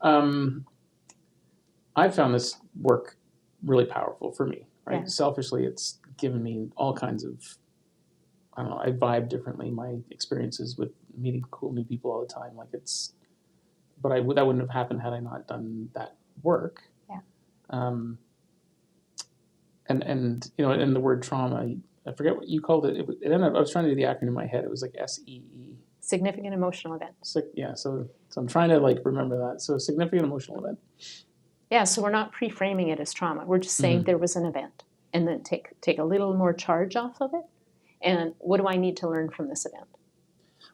I found this work really powerful for me, right? Yeah. Selfishly, it's given me all kinds of, I don't know, I vibe differently. My experiences with meeting cool new people all the time, but that wouldn't have happened had I not done that work. Yeah. And the word trauma, I forget what you called it. I was trying to do the acronym in my head. It was like SEE. Significant emotional event. So I'm trying to remember that. So significant emotional event. Yeah, so we're not pre-framing it as trauma. We're just saying there was an event, and then take a little more charge off of it. And what do I need to learn from this event?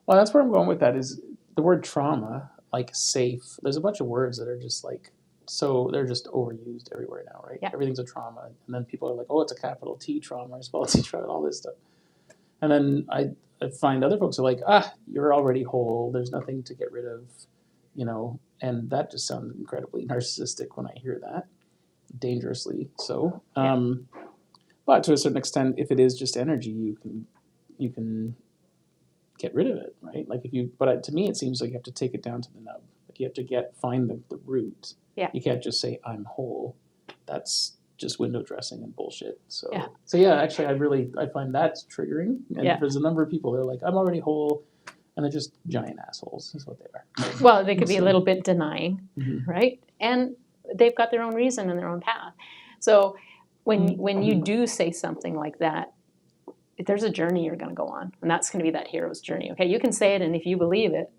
Well, that's where I'm going with that is the word trauma, like safe. There's a bunch of words that are just so they're just overused everywhere now, right? Yeah. Everything's a trauma. And then people are like, oh, it's a capital T trauma or small t trauma, all this stuff. And then I find other folks are like, you're already whole. There's nothing to get rid of, and that just sounds incredibly narcissistic when I hear that, dangerously so. But to a certain extent, if it is just energy, you can get rid of it, right? But to me, it seems like you have to take it down to the nub. Like you have to find the root. Yeah. You can't just say I'm whole. That's just window dressing and bullshit. So actually, I find that's triggering. And there's a number of people that are like, I'm already whole, and they're just giant assholes. Is what they are. Well, they could be a little bit denying, right? And they've got their own reason and their own path. So when you do say something like that, there's a journey you're going to go on, and that's going to be that hero's journey. Okay, you can say it, and if you believe it,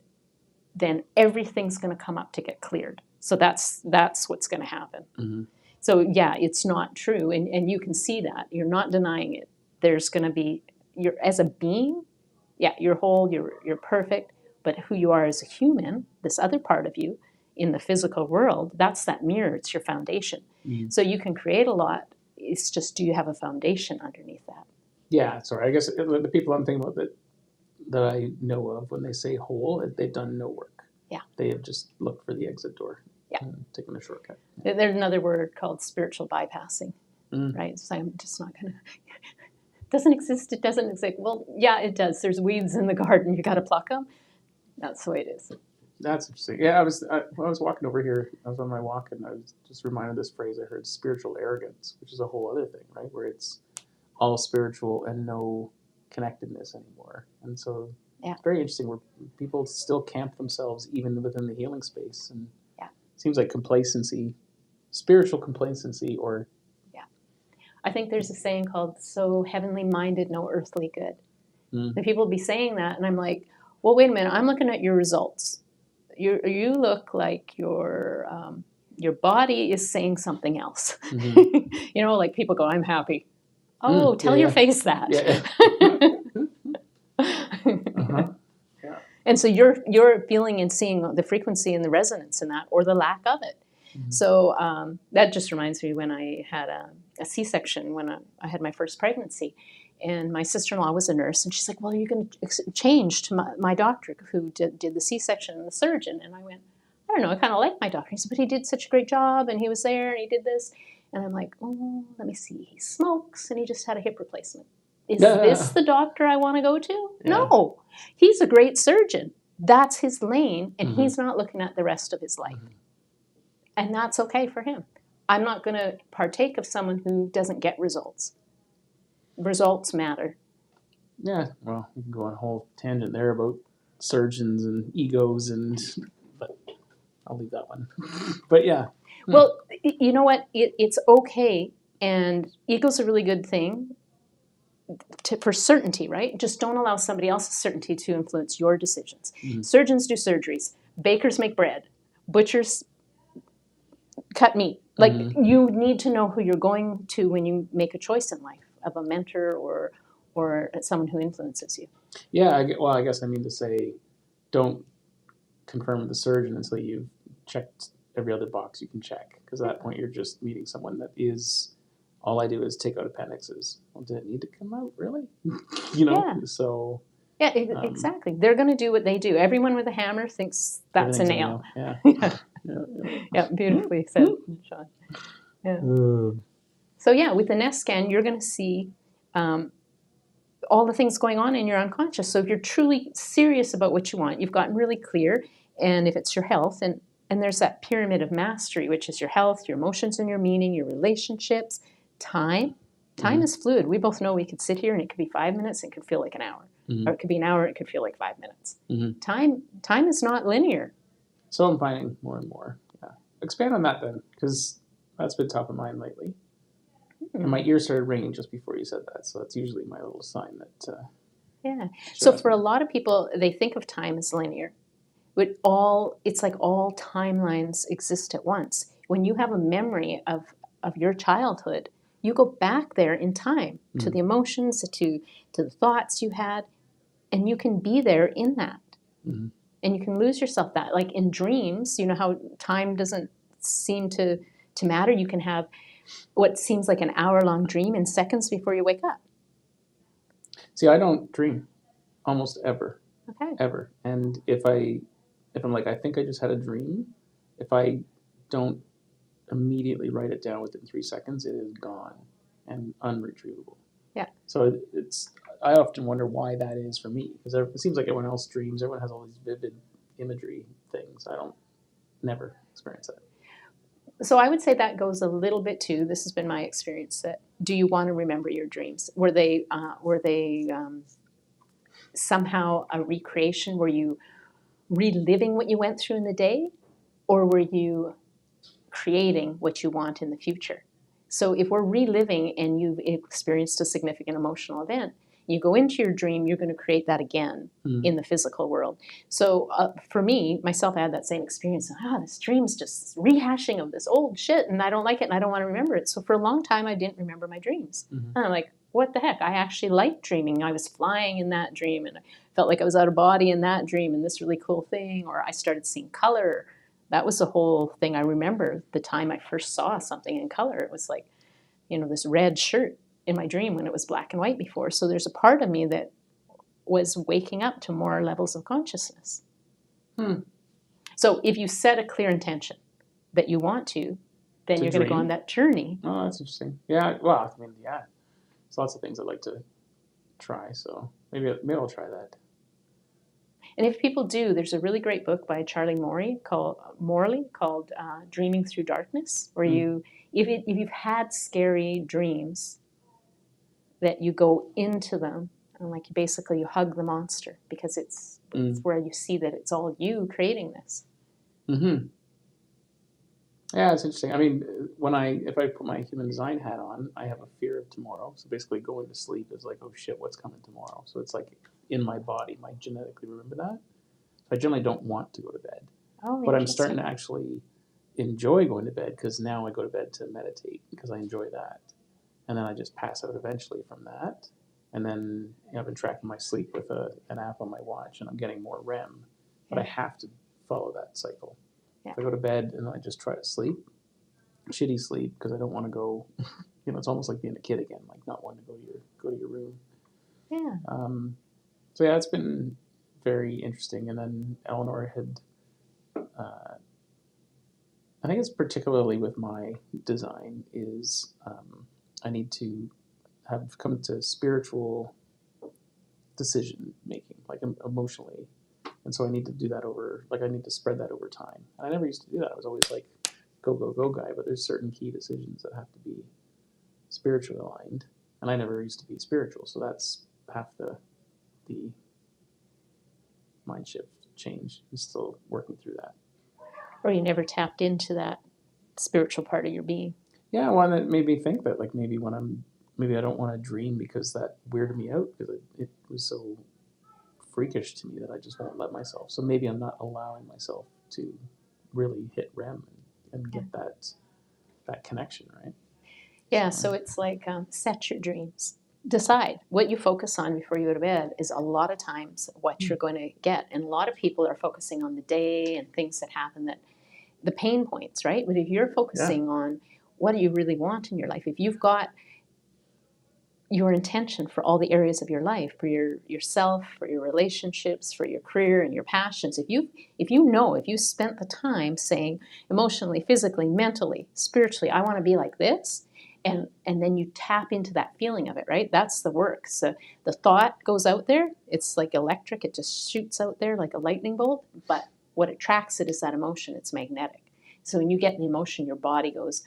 then everything's going to come up to get cleared. So that's what's going to happen. Mm-hmm. So yeah, it's not true, and you can see that. You're not denying it. There's going to be, you're as a being, yeah, you're whole, you're perfect, but who you are as a human, this other part of you in the physical world, that's that mirror, it's your foundation. Mm-hmm. So you can create a lot, it's just, do you have a foundation underneath that? Yeah, sorry. I guess the people I'm thinking about that I know of, when they say whole, they've done no work. Yeah. They have just looked for the exit door. Yeah. And taken a shortcut. There's another word called spiritual bypassing, Mm. right? So I'm just not going to, doesn't exist, it doesn't exist. Well, yeah, it does. There's weeds in the garden, you got to pluck them. That's the way it is. That's interesting. Yeah, when I was walking over here, I was on my walk, and I was just reminded of this phrase I heard: spiritual arrogance, which is a whole other thing, right? Where it's all spiritual and no connectedness anymore. And so Yeah. it's very interesting where people still camp themselves even within the healing space. And Yeah. it seems like complacency, spiritual complacency, or I think there's a saying called, so heavenly minded, no earthly good. Mm. And people will be saying that, and I'm like, well, wait a minute, I'm looking at your results. You look like your body is saying something else. Mm-hmm. You know, like people go, I'm happy. Oh, tell yeah, your yeah. face that. Yeah. Uh-huh. Yeah. And so you're feeling and seeing the frequency and the resonance in that, or the lack of it. Mm-hmm. So that just reminds me when I had a C-section when I had my first pregnancy, and my sister-in-law was a nurse, and she's like, well, you can change to my doctor who did the C-section and the surgeon. And I went, I don't know, I kind of like my doctor. He said, but he did such a great job, and he was there, and he did this. And I'm like, oh, let me see. He smokes, and he just had a hip replacement. Is this the doctor I want to go to? Yeah. No. He's a great surgeon. That's his lane, and Mm-hmm. he's not looking at the rest of his life. Mm-hmm. And that's okay for him. I'm not going to partake of someone who doesn't get results. Results matter. Yeah, well, we can go on a whole tangent there about surgeons and egos, but I'll leave that one. But yeah. Well, you know what? It's okay, and ego's a really good thing for certainty, right? Just don't allow somebody else's certainty to influence your decisions. Mm-hmm. Surgeons do surgeries. Bakers make bread. Butchers cut meat. Like, Mm-hmm. you need to know who you're going to when you make a choice in life of a mentor or someone who influences you. Yeah, I guess I mean to say, don't confirm with the surgeon until you've checked every other box you can check. Because at that point, you're just meeting someone that is, all I do is take out appendixes. Well, did it need to come out, really? You know? Yeah. So... Yeah, exactly. They're going to do what they do. Everyone with a hammer thinks that's a nail. Yeah. Yeah. Yeah. Yeah, beautifully said, Sean. Yeah. So yeah, with the nest scan, you're going to see all the things going on in your unconscious. So if you're truly serious about what you want, you've gotten really clear, and if it's your health, and there's that pyramid of mastery, which is your health, your emotions and your meaning, your relationships, time. Time Mm-hmm. is fluid. We both know we could sit here and it could be 5 minutes and it could feel like an hour. Mm-hmm. Or it could be an hour, it could feel like 5 minutes. Mm-hmm. Time is not linear. So I'm finding more and more. Yeah. Expand on that then, because that's been top of mind lately. And my ears started ringing just before you said that, so that's usually my little sign that... Yeah. So for a lot of people, they think of time as linear. But it's like all timelines exist at once. When you have a memory of your childhood, you go back there in time to the emotions, to the thoughts you had, and you can be there in that. Mm-hmm. And you can lose yourself that. Like in dreams, you know how time doesn't seem to matter? You can have what seems like an hour-long dream in seconds before you wake up. See, I don't dream almost ever. Okay. Ever. And if I'm like, I think I just had a dream, if I don't immediately write it down within 3 seconds, it is gone and unretrievable. Yeah. So I often wonder why that is for me, because it seems like everyone else dreams, everyone has all these vivid imagery things. I don't never experience that. So I would say that goes a little bit too. This has been my experience. That do you want to remember your dreams? Were they somehow a recreation? Were you reliving what you went through in the day, or were you creating what you want in the future? So if we're reliving and you've experienced a significant emotional event, You go into your dream, you're going to create that again in the physical world. So for me, myself, I had that same experience. This dream's just rehashing of this old shit, and I don't like it, and I don't want to remember it. So for a long time, I didn't remember my dreams. And I'm like, what the heck? I actually liked dreaming. I was flying in that dream, and I felt like I was out of body in that dream, and this really cool thing. Or I started seeing color. That was the whole thing. I remember the time I first saw something in color. It was like, this red shirt in my dream when it was black and white before. So there's a part of me that was waking up to more levels of consciousness. So if you set a clear intention that you want to, then you're going to go on that journey. Oh, that's interesting. Yeah, well, I mean, yeah. There's lots of things I'd like to try, so maybe I'll try that. And if people do, there's a really great book by Charlie Morley called Dreaming Through Darkness, where if you've had scary dreams, that you go into them and like basically you hug the monster, because it's where you see that it's all you creating this. Yeah, it's interesting. I mean, if I put my human design hat on, I have a fear of tomorrow. So basically going to sleep is like, oh shit, what's coming tomorrow? So it's like in my body, I genetically remember that. So I generally don't want to go to bed. But I'm starting to actually enjoy going to bed, because now I go to bed to meditate because I enjoy that. And then I just pass out eventually from that. And then I've been tracking my sleep with an app on my watch, and I'm getting more REM. But I have to follow that cycle. If I go to bed and I just try to sleep, shitty sleep, because I don't want to go, it's almost like being a kid again, like not wanting to go to your room. Yeah. So yeah, it's been very interesting. And then Eleanor had, I think it's particularly with my design is I need to have come to spiritual decision making, like emotionally. And so I need to do that I need to spread that over time. And I never used to do that. I was always like, go, go, go guy, but there's certain key decisions that have to be spiritually aligned. And I never used to be spiritual. So that's half the mind shift change. I'm still working through that. Or you never tapped into that spiritual part of your being. Yeah, well, that made me think that like maybe I don't want to dream because that weirded me out, because it was so freakish to me that I just won't let myself. So maybe I'm not allowing myself to really hit REM and get that connection, right? Yeah, so it's like set your dreams. Decide what you focus on before you go to bed is a lot of times what you're going to get. And a lot of people are focusing on the day and things that happen, that the pain points, right? But if you're focusing on what do you really want in your life, if you've got your intention for all the areas of your life, for yourself, for your relationships, for your career and your passions, if you spent the time saying emotionally, physically, mentally, spiritually, I want to be like this, and then you tap into that feeling of it, right? That's the work. So the thought goes out there, it's like electric, it just shoots out there like a lightning bolt, but what attracts it is that emotion. It's magnetic. So when you get an emotion, your body goes,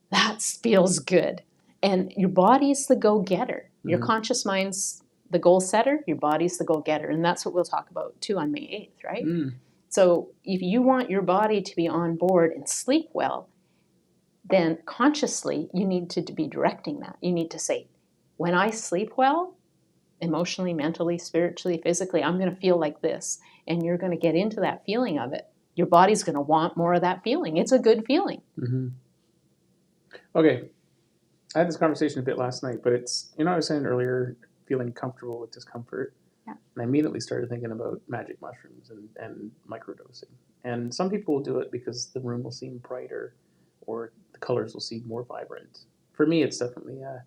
that feels good. And your body's the go-getter. Your conscious mind's the goal-setter. Your body's the go-getter. And that's what we'll talk about, too, on May 8th, right? So if you want your body to be on board and sleep well, then consciously you need to be directing that. You need to say, when I sleep well, emotionally, mentally, spiritually, physically, I'm going to feel like this. And you're going to get into that feeling of it. Your body's going to want more of that feeling. It's a good feeling. Okay. I had this conversation a bit last night, but it's, I was saying earlier, feeling comfortable with discomfort. Yeah. And I immediately started thinking about magic mushrooms and microdosing. And some people will do it because the room will seem brighter or the colors will seem more vibrant. For me, it's definitely a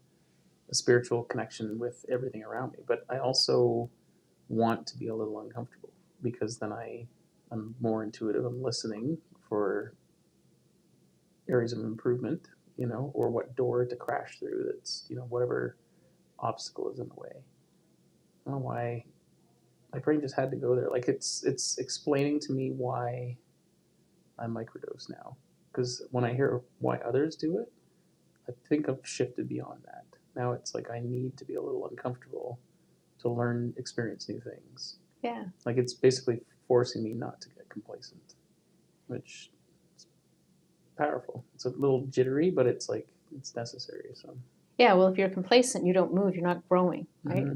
spiritual connection with everything around me. But I also want to be a little uncomfortable, because then I'm more intuitive. I'm listening for areas of improvement, or what door to crash through that's, whatever obstacle is in the way. I don't know why my brain just had to go there. Like it's explaining to me why I microdose now. Because when I hear why others do it, I think I've shifted beyond that. Now it's like I need to be a little uncomfortable to learn, experience new things. Yeah. Like it's basically forcing me not to get complacent, which is powerful. It's a little jittery, but it's like it's necessary. So Yeah, well, if you're complacent, you don't move, you're not growing, right?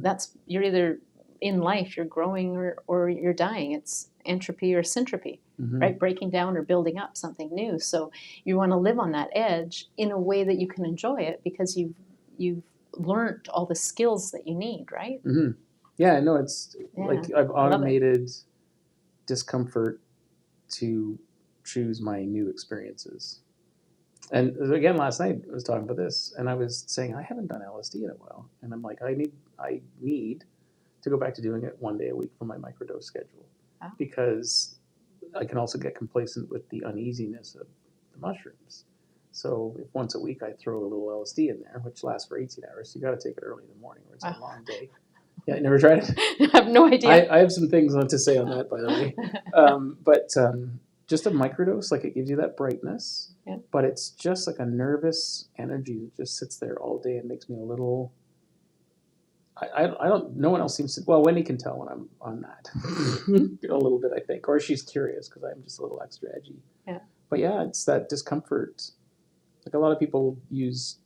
You're either in life, you're growing or you're dying. It's entropy or syntropy, right? Breaking down or building up something new. So you want to live on that edge in a way that you can enjoy it because you've learned all the skills that you need, right? Yeah, no, it's like I've I love it. automated discomfort to choose my new experiences. And again, last night I was talking about this, and I was saying I haven't done LSD in a while, and I'm like, I need to go back to doing it 1 day a week for my microdose schedule, because I can also get complacent with the uneasiness of the mushrooms. So if once a week I throw a little LSD in there, which lasts for 18 hours, you got to take it early in the morning, or it's a long day. Yeah, you never tried it? I have no idea. I have some things to say on that, by the way. But just a microdose, like it gives you that brightness, but it's just like a nervous energy that just sits there all day and makes me a little. I don't. No one else seems to. Well, Wendy can tell when I'm on that a little bit, I think, or she's curious because I'm just a little extra edgy. Yeah. But yeah, it's that discomfort. Like a lot of people use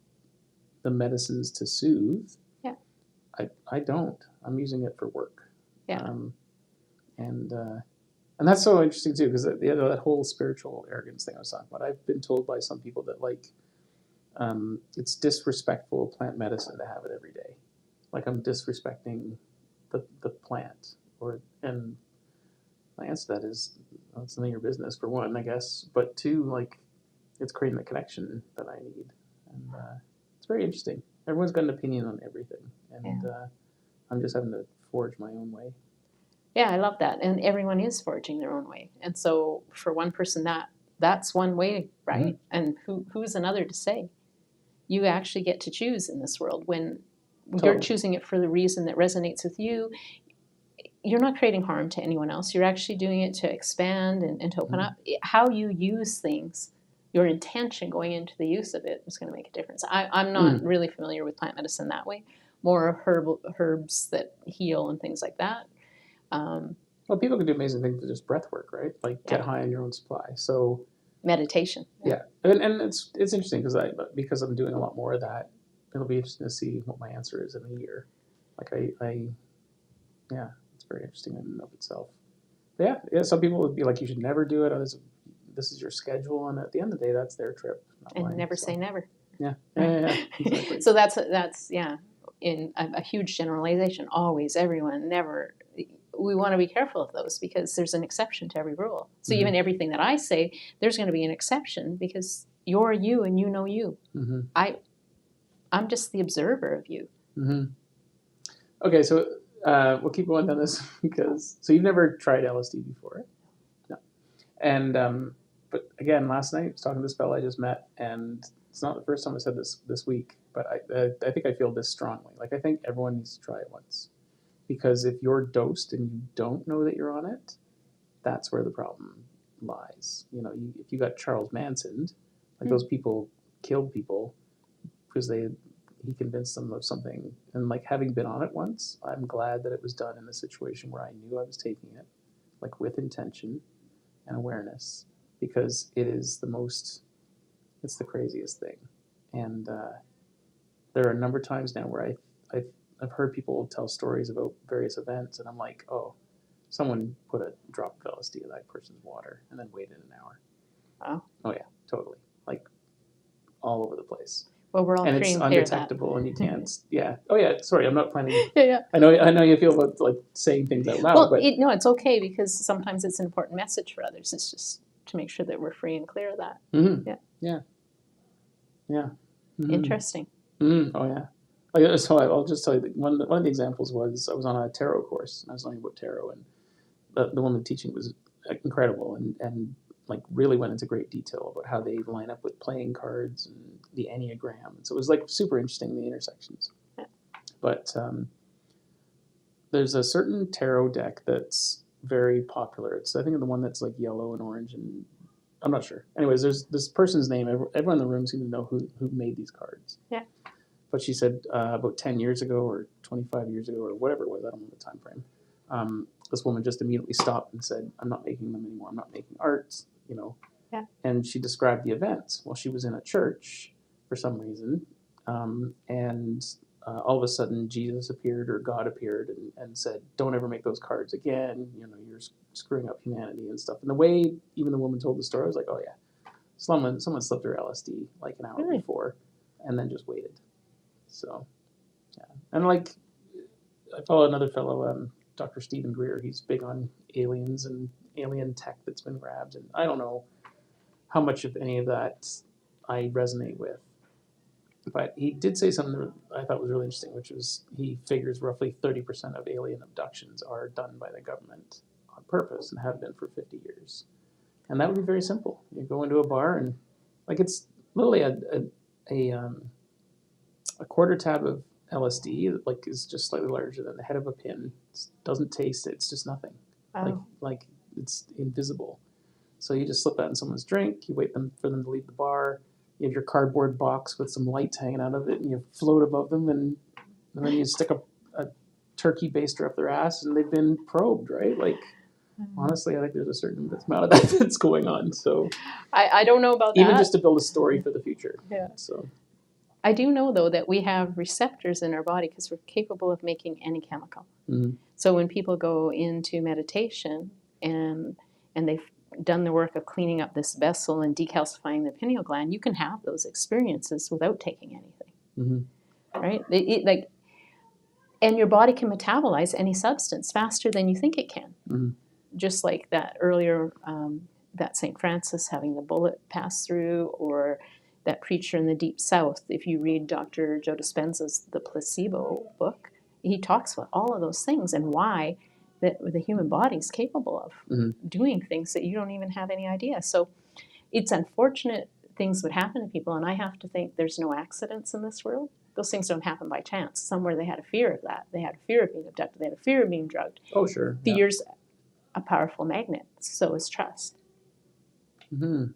the medicines to soothe. Yeah. I don't. I'm using it for work. Yeah. And that's so interesting too, because that whole spiritual arrogance thing I was talking about. I've been told by some people that it's disrespectful of plant medicine to have it every day. Like I'm disrespecting the plant, and my answer to that is, well, it's none of your business, for one, I guess, but two, like it's creating the connection that I need, and it's very interesting. Everyone's got an opinion on everything, and I'm just having to forge my own way. Yeah, I love that. And everyone is forging their own way. And so for one person, that's one way, right? And who's another to say? You actually get to choose in this world. When you're choosing it for the reason that resonates with you, you're not creating harm to anyone else. You're actually doing it to expand and to open up. How you use things, your intention going into the use of it is going to make a difference. I'm not really familiar with plant medicine that way. More herbs that heal and things like that. Well, people can do amazing things with just breath work, right? Like get high on your own supply. So meditation. Yeah, and it's interesting because I'm doing a lot more of that. It'll be interesting to see what my answer is in a year. Like yeah, it's very interesting in and of itself. But yeah. Some people would be like, you should never do it. This is your schedule, and at the end of the day, that's their trip. And mine, never say never. Yeah. Exactly. So that's in a huge generalization. Always, everyone, never. We want to be careful of those because there's an exception to every rule. So even everything that I say, there's going to be an exception because you're you and you know you. I'm just the observer of you. Okay, so we'll keep going on this so you've never tried LSD before, no? And but again, last night I was talking to this fellow I just met, and it's not the first time I said this week, but I think I feel this strongly. Like I think everyone needs to try it once. Because if you're dosed and you don't know that you're on it, that's where the problem lies. If you got Charles Manson, like those people killed people because he convinced them of something. And like having been on it once, I'm glad that it was done in a situation where I knew I was taking it, like with intention and awareness, because it's the craziest thing. And there are a number of times now where I've heard people tell stories about various events, and I'm like, oh, someone put a drop of LSD in that person's water and then waited an hour. Wow. Oh yeah, totally. Like all over the place. Well, we're all and free it's and clear undetectable, and you can't. Yeah. Oh yeah. Sorry, I'm not planning. Yeah. I know you feel about like saying things out loud. Well, but it's okay because sometimes it's an important message for others. It's just to make sure that we're free and clear of that. Yeah. Interesting. Oh yeah. Like, so I'll just tell you that one of the examples was I was on a tarot course, and I was learning about tarot, and the woman teaching was incredible, and like really went into great detail about how they line up with playing cards and the Enneagram. So it was like super interesting, the intersections. Yeah. But there's a certain tarot deck that's very popular. It's I think the one that's like yellow and orange, and I'm not sure. Anyways, there's this person's name. Everyone in the room seemed to know who made these cards. Yeah. But she said about 10 years ago or 25 years ago or whatever it was, I don't know the time frame, this woman just immediately stopped and said, I'm not making them anymore. I'm not making art, Yeah. And she described the events. Well, she was in a church for some reason, and all of a sudden Jesus appeared or God appeared and said, "Don't ever make those cards again. You know, you're screwing up humanity and stuff." And the way even the woman told the story, I was like, "Oh yeah, someone slipped her LSD like an hour Really? before, and then just waited." So yeah, and like I follow another fellow, Dr. Stephen Greer. He's big on aliens and alien tech that's been grabbed, and I don't know how much of any of that I resonate with. But he did say something that I thought was really interesting, which was he figures roughly 30% of alien abductions are done by the government on purpose and have been for 50 years. And that would be very simple. You go into a bar and, like, it's literally a quarter tab of LSD that, like, is just slightly larger than the head of a pin. It doesn't taste it. It's just nothing. Oh. Like it's invisible. So you just slip that in someone's drink. You wait for them to leave the bar. You have your cardboard box with some lights hanging out of it, and you float above them, and then you stick a turkey baster up their ass, and they've been probed, right? Like, honestly, I think there's a certain amount of that that's going on. So I don't know about that. even just to build a story for the future. Yeah. So I do know, though, that we have receptors in our body because we're capable of making any chemical. mm-hmm. So when people go into meditation and they've done the work of cleaning up this vessel and decalcifying the pineal gland, you can have those experiences without taking anything, mm-hmm. right? And your body can metabolize any substance faster than you think it can. Mm-hmm. Just like that earlier, that St. Francis having the bullet pass through, or that preacher in the Deep South. If you read Dr. Joe Dispenza's The Placebo book, he talks about all of those things and why that the human body is capable of mm-hmm. doing things that you don't even have any idea. So it's unfortunate things would happen to people, and I have to think there's no accidents in this world. Those things don't happen by chance. Somewhere they had a fear of that. They had a fear of being abducted. They had a fear of being drugged. Oh, sure. Fear's a powerful magnet. So is trust. Mm-hmm.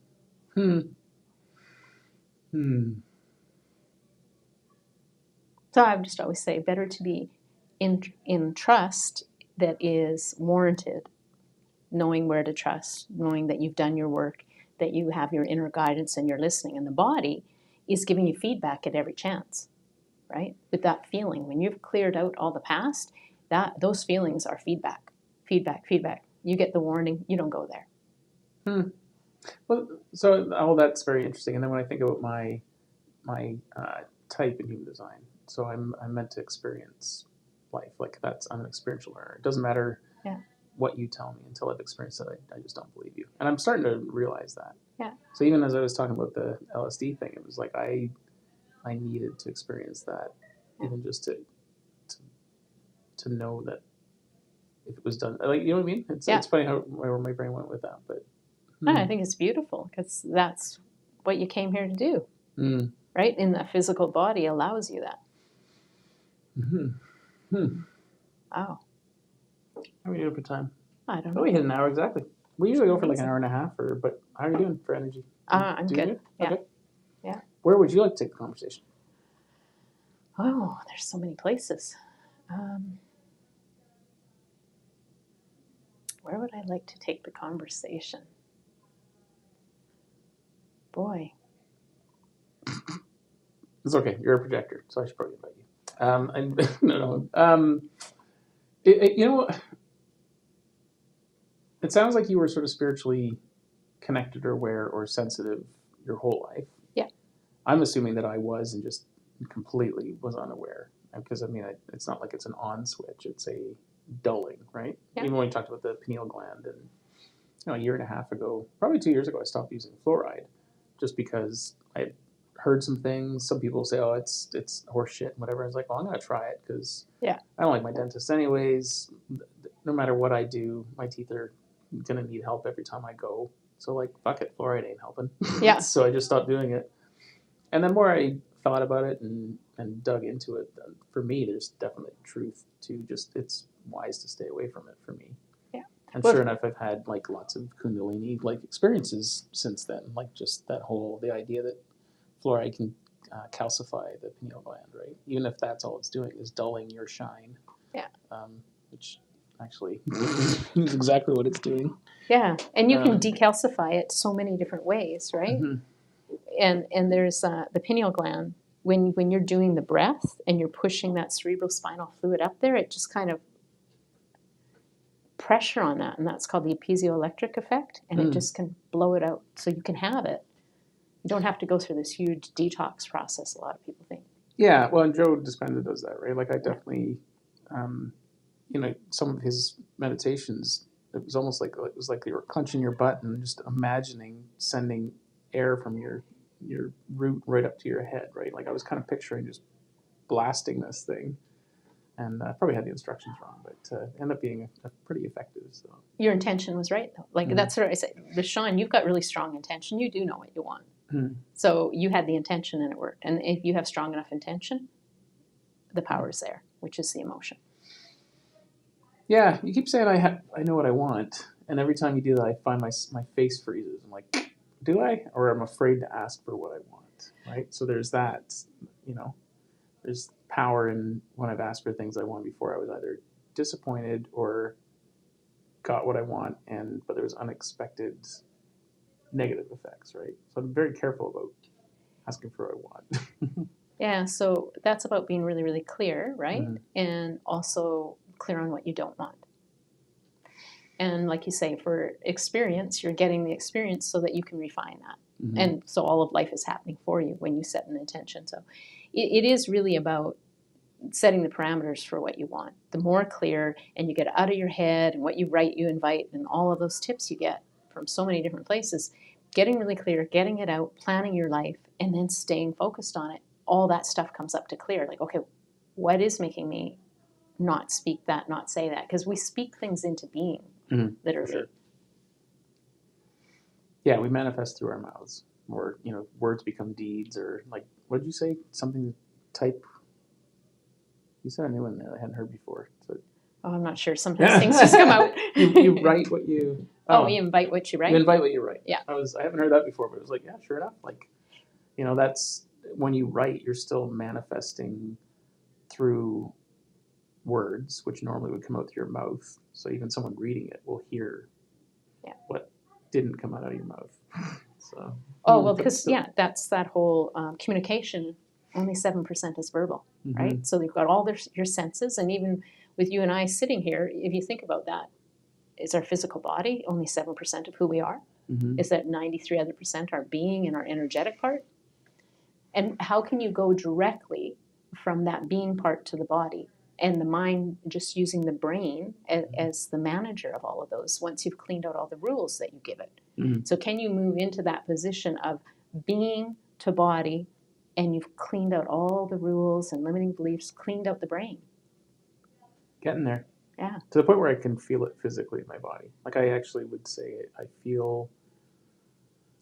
So I would just always say better to be in trust that is warranted, knowing where to trust, knowing that you've done your work, that you have your inner guidance and you're listening. And the body is giving you feedback at every chance, right? With that feeling, when you've cleared out all the past, those feelings are feedback. You get the warning, you don't go there. Well, so all that's very interesting. And then when I think about my type in human design, so I'm meant to experience life. Like I'm an experiential learner. It doesn't matter what you tell me until I've experienced it. I just don't believe you. And I'm starting to realize that. Yeah. So even as I was talking about the LSD thing, it was like I needed to experience that, even just to know that if it was done, like, you know what I mean? It's funny where my brain went with that, but. I think it's beautiful because that's what you came here to do, right? And the physical body allows you that. Mm-hmm. Oh. How are we doing for time? I don't know. Oh, we hit an hour exactly. We usually go for like an hour and a half, but how are you doing for energy? I'm good. Yeah. Okay. Yeah. Where would you like to take the conversation? Oh, there's so many places. Where would I like to take the conversation? Boy. It's okay. You're a projector, so I should probably invite you. No. You know, it sounds like you were sort of spiritually connected or aware or sensitive your whole life. Yeah. I'm assuming that I was and just completely was unaware. Because, I mean, it's not like it's an on switch. It's a dulling, right? Yeah. Even when we talked about the pineal gland. And, a year and a half ago, probably 2 years ago, I stopped using fluoride just because I had heard some things. Some people say, oh, it's horse shit and whatever. I was like, well, I'm going to try it because I don't like my dentist anyways. No matter what I do, my teeth are going to need help every time I go. So, like, fuck it, fluoride ain't helping. Yeah. So I just stopped doing it. And the more I thought about it and dug into it, for me, there's definitely truth to just, it's wise to stay away from it for me. Yeah. And sure enough, I've had like lots of Kundalini like experiences since then, like just the idea that fluoride can calcify the pineal gland, right? Even if that's all it's doing is dulling your shine. Yeah. Which actually is exactly what it's doing. Yeah, and you can decalcify it so many different ways, right? Mm-hmm. And there's the pineal gland when you're doing the breath and you're pushing that cerebrospinal fluid up there, it just kind of pressure on that, and that's called the piezoelectric effect, and it just can blow it out so you can have it. You don't have to go through this huge detox process, a lot of people think. Yeah, well, and Joe Dispenza does that, right? Like I definitely, some of his meditations, it was almost like you were clenching your butt and just imagining sending air from your root right up to your head, right? Like I was kind of picturing just blasting this thing, and probably had the instructions wrong, but ended up being a pretty effective. So your intention was right, though. Like that's what I said. But Sean, you've got really strong intention. You do know what you want. So you had the intention and it worked. And if you have strong enough intention, the power's there, which is the emotion. Yeah, you keep saying I know what I want, and every time you do that, I find my face freezes. I'm like, do I? Or I'm afraid to ask for what I want, right? So there's that, there's power in when I've asked for things I want before. I was either disappointed or got what I want, but there was unexpected negative effects, right? So I'm very careful about asking for what I want. Yeah, so that's about being really, really clear, right? And also clear on what you don't want. And like you say, for experience, you're getting the experience so that you can refine that. And so all of life is happening for you when you set an intention. So it is really about setting the parameters for what you want. The more clear, and you get out of your head, and what you write, you invite, and all of those tips you get from so many different places, getting really clear, getting it out, planning your life, and then staying focused on it. All that stuff comes up to clear. Like, okay, what is making me not speak that, not say that? Because we speak things into being, literally. Sure. Yeah, we manifest through our mouths. Or, words become deeds, or like, what did you say? Something type. You said a new one there I hadn't heard before. So. Oh, I'm not sure. Sometimes things just come out. You write what you... Oh, you invite what you write? You invite what you write. Yeah. I haven't heard that before, but it was like, yeah, sure enough. Like, that's when you write, you're still manifesting through words, which normally would come out through your mouth. So even someone reading it will hear what didn't come out of your mouth. So. Oh, well, because, that's that whole communication. Only 7% is verbal, right? So you've got all your senses, and even with you and I sitting here, if you think about that, is our physical body only 7% of who we are? Is that 93 other percent our being and our energetic part? And how can you go directly from that being part to the body, and the mind just using the brain as the manager of all of those once you've cleaned out all the rules that you give it? So can you move into that position of being to body, and you've cleaned out all the rules and limiting beliefs, cleaned out the brain? Getting there. Yeah. To the point where I can feel it physically in my body. Like I actually would say I feel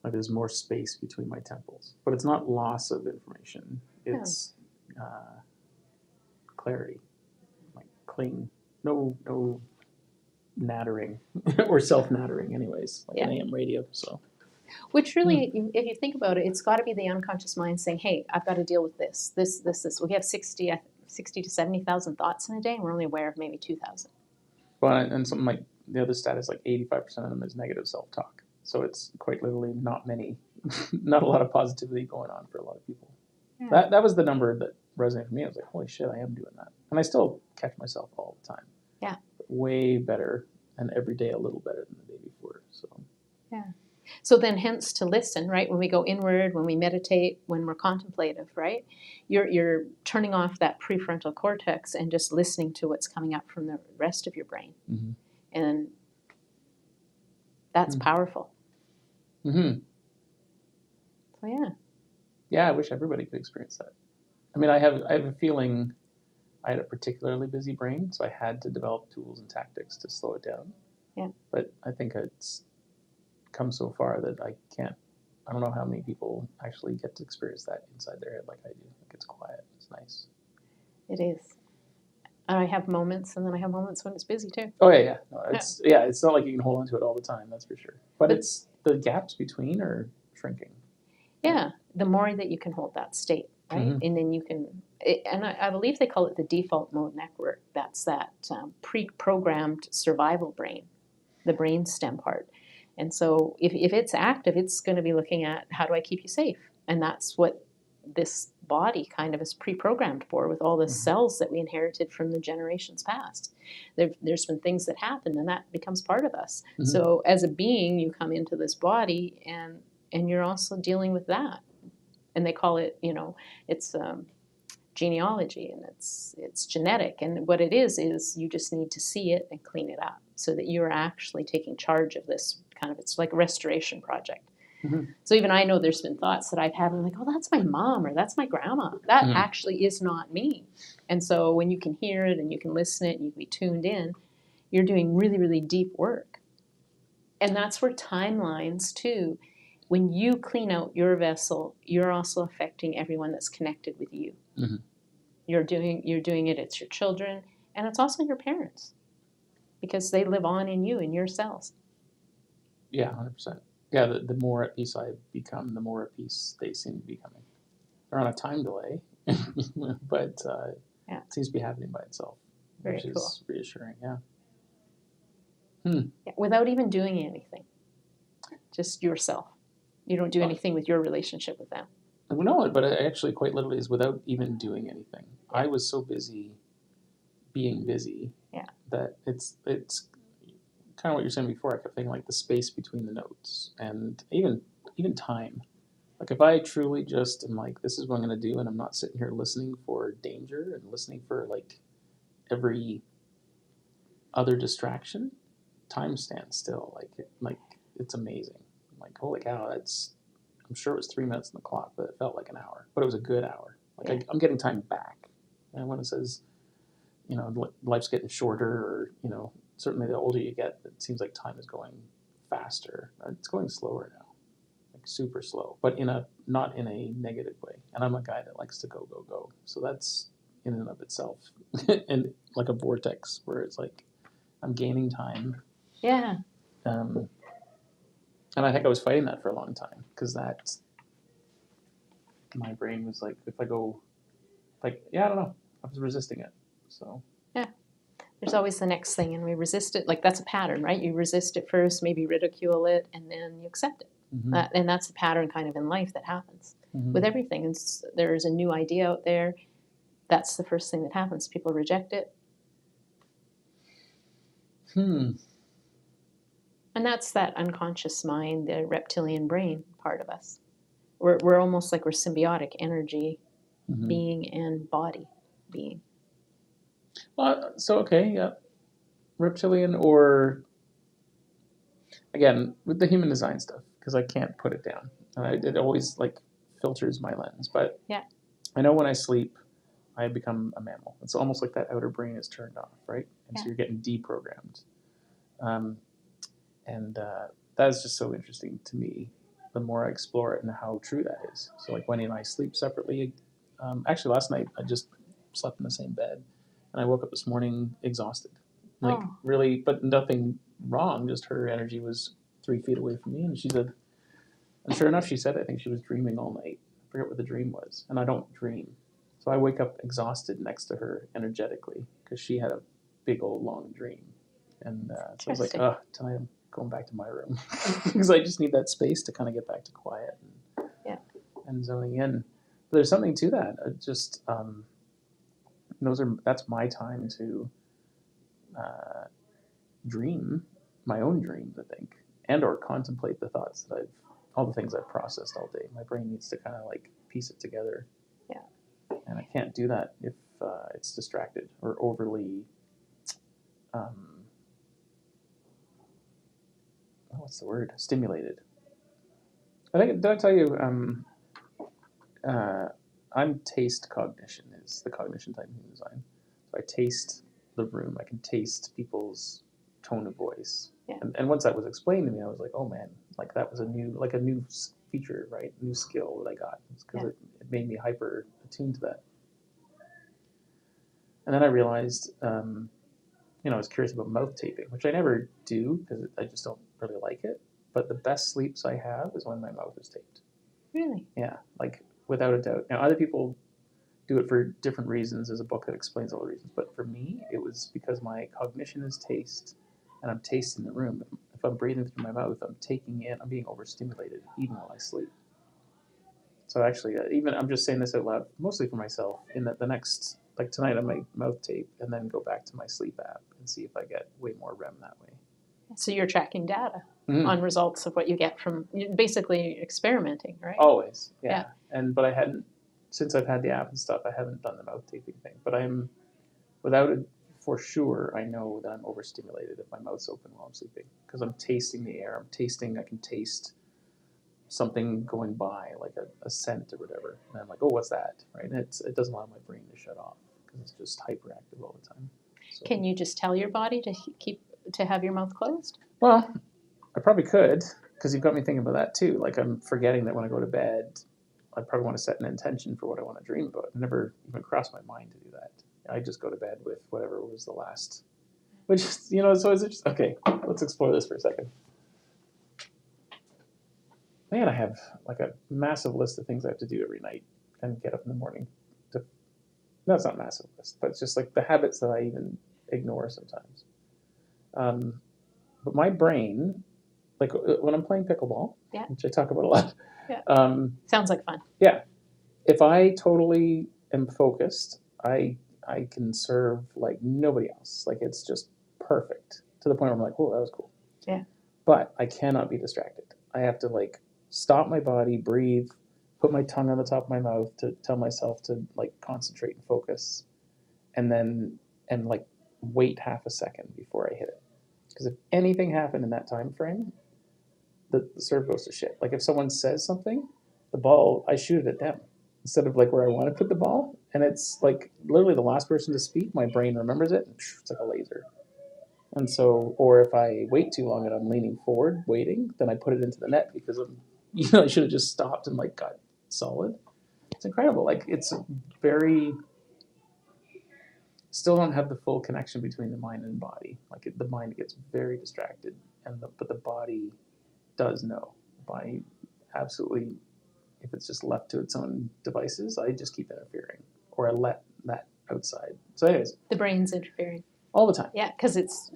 like there's more space between my temples. But it's not loss of information. It's clarity. Like clean. No nattering or self-nattering anyways. Like an AM radio, so. Which really, if you think about it, it's got to be the unconscious mind saying, hey, I've got to deal with this. We have 60 to 70,000 thoughts in a day, and we're only aware of maybe 2,000. Well, and something like the other stat is like 85% of them is negative self-talk. So it's quite literally not a lot of positivity going on for a lot of people. Yeah. That was the number that resonated for me. I was like, holy shit, I am doing that. And I still catch myself all the time. Yeah. But way better, and every day a little better than the day before. So. Yeah. So then hence to listen, right? When we go inward, when we meditate, when we're contemplative, right? You're turning off that prefrontal cortex and just listening to what's coming up from the rest of your brain. And that's powerful. So yeah. Yeah, I wish everybody could experience that. I mean, I have a feeling I had a particularly busy brain, so I had to develop tools and tactics to slow it down. Yeah. But I think it's come so far that I don't know how many people actually get to experience that inside their head like I do. Like it's quiet. It's nice. It is. I have moments, and then I have moments when it's busy too. Oh yeah. No, it's not like you can hold on to it all the time, that's for sure. But it's the gaps between are shrinking. Yeah. The more that you can hold that state, right? And then you can, and I believe they call it the default mode network. That's that pre-programmed survival brain, the brain stem part. And so if it's active, it's going to be looking at how do I keep you safe? And that's what this body kind of is pre-programmed for, with all the cells that we inherited from the generations past. There's been things that happen, and that becomes part of us. Mhm. So as a being, you come into this body, and you're also dealing with that. And they call it, it's genealogy, and it's genetic. And what it is you just need to see it and clean it up, so that you're actually taking charge of this kind of, it's like a restoration project. Mhm. So even I know there's been thoughts that I've had, I'm like, oh, that's my mom, or that's my grandma. That Mhm. actually is not me. And so when you can hear it and you can listen it and you can be tuned in, you're doing really, really deep work. And that's where timelines too. When you clean out your vessel, you're also affecting everyone that's connected with you. Mhm. You're doing it, it's your children, and it's also your parents, because they live on in you, in your cells. Yeah, 100%. Yeah, the more at peace I become, the more at peace they seem to be becoming. They're on a time delay, but Yeah. it seems to be happening by itself, Very which cool. is reassuring. Yeah. Yeah, without even doing anything, just yourself. You don't do anything with your relationship with them. No, but it actually quite literally is without even doing anything. Yeah. I was so busy being busy Yeah. that it's kind of what you're saying before. I kept thinking like the space between the notes, and even time. Like if I truly just am like, this is what I'm going to do, and I'm not sitting here listening for danger and listening for like every other distraction, time stands still. Like it's amazing. I'm like, holy cow, I'm sure it was 3 minutes on the clock, but it felt like an hour. But it was a good hour. Like Yeah. I'm getting time back. And when it says, life's getting shorter, or certainly the older you get, it seems like time is going faster. It's going slower now, like super slow, but not in a negative way. And I'm a guy that likes to go, go, go. So that's in and of itself, and like a vortex where it's like I'm gaining time. Yeah. And I think I was fighting that for a long time, because my brain was like, if I go, like, yeah, I don't know, I was resisting it. So There's always the next thing, and we resist it. Like, that's a pattern, right? You resist it first, maybe ridicule it, and then you accept it. And that's a pattern kind of in life that happens with everything. And there's a new idea out there. That's the first thing that happens. People reject it. And that's that unconscious mind, the reptilian brain part of us. We're almost like we're symbiotic energy, being and body being. So okay, yeah, reptilian, or again with the human design stuff, because I can't put it down. It always like filters my lens, but Yeah. I know when I sleep, I become a mammal. It's almost like that outer brain is turned off, right? And so you're getting deprogrammed. And that is just so interesting to me, the more I explore it and how true that is. So like Wendy and I sleep separately. Actually, last night I just slept in the same bed, and I woke up this morning exhausted. Like really, but nothing wrong. Just her energy was 3 feet away from me, and she said, and sure enough, she said, I think she was dreaming all night. I forget what the dream was, and I don't dream. So I wake up exhausted next to her energetically, because she had a big old long dream. And so I was like, oh, tonight I'm going back to my room, because I just need that space to kind of get back to quiet and zoning in. But there's something to that. Just that's my time to dream my own dreams, I think, and or contemplate the thoughts that all the things I've processed all day. My brain needs to kind of like piece it together. Yeah. And I can't do that if it's distracted or overly what's the word? Stimulated. I think, did I tell you, I'm taste cognition is the cognition type of human design. So I taste the room. I can taste people's tone of voice. Yeah. And once that was explained to me, I was like, oh man, like that was a new feature, right? New skill that I got, because it made me hyper attuned to that. And then I realized, I was curious about mouth taping, which I never do because I just don't really like it. But the best sleeps I have is when my mouth is taped. Really? Yeah, like without a doubt. Now, other people do it for different reasons. There's a book that explains all the reasons. But for me, it was because my cognition is taste, and I'm tasting the room. If I'm breathing through my mouth, I'm taking in, I'm being overstimulated even while I sleep. So actually, even I'm just saying this out loud, mostly for myself. In that the next, like tonight, I might mouth tape and then go back to my sleep app and see if I get way more REM that way. So you're tracking data Mm-hmm. on results of what you get from basically experimenting, right? Always, yeah. Yeah. But I hadn't, since I've had the app and stuff, I haven't done the mouth taping thing. But I'm, without it, for sure, I know that I'm overstimulated if my mouth's open while I'm sleeping because I'm tasting the air. I can taste something going by, like a scent or whatever. And I'm like, oh, what's that? Right? And it doesn't allow my brain to shut off because it's just hyperactive all the time. So, Can you just tell your body to have your mouth closed? well, I probably could because you've got me thinking about that too. Like I'm forgetting that when I go to bed, I probably want to set an intention for what I want to dream about. It never even crossed my mind to do that. I just go to bed with whatever was the last, which is, so it's just, okay, let's explore this for a second. Man, I have like a massive list of things I have to do every night and get up in the morning. No, it's not a massive list, but it's just like the habits that I even ignore sometimes. But my brain, like when I'm playing pickleball, yeah. which I talk about a lot. Yeah. Sounds like fun. Yeah. If I totally am focused, I can serve like nobody else. Like it's just perfect to the point where I'm like, oh, that was cool. Yeah. But I cannot be distracted. I have to like stop my body, breathe, put my tongue on the top of my mouth to tell myself to like concentrate and focus, and like wait half a second before I hit it. Because if anything happened in that time frame, the serve goes to shit. Like if someone says something, the ball, I shoot it at them instead of like where I want to put the ball. And it's like literally the last person to speak, my brain remembers it, and it's like a laser. And so, or if I wait too long and I'm leaning forward, waiting, then I put it into the net because I should have just stopped and like got solid. It's incredible. Like it's very, still don't have the full connection between the mind and body. Like the mind gets very distracted, but the body does know. The body absolutely, if it's just left to its own devices, I just keep interfering or I let that outside. So anyways. The brain's interfering. All the time. Yeah, because it's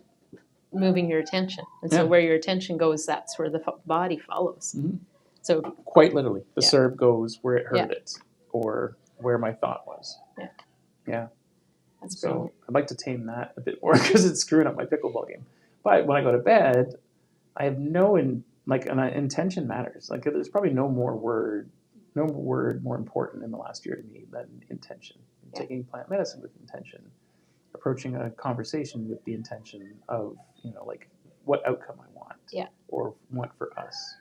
moving your attention. And so where your attention goes, that's where the body follows. Mm-hmm. So quite literally, the serve goes where it heard it or where my thought was. Yeah. Yeah. That's so brilliant. I'd like to tame that a bit more because it's screwing up my pickleball game. But when I go to bed, I have an intention matters. Like there's probably no word more important in the last year to me than intention. Taking plant medicine with intention, approaching a conversation with the intention of, like what outcome I want or want for us.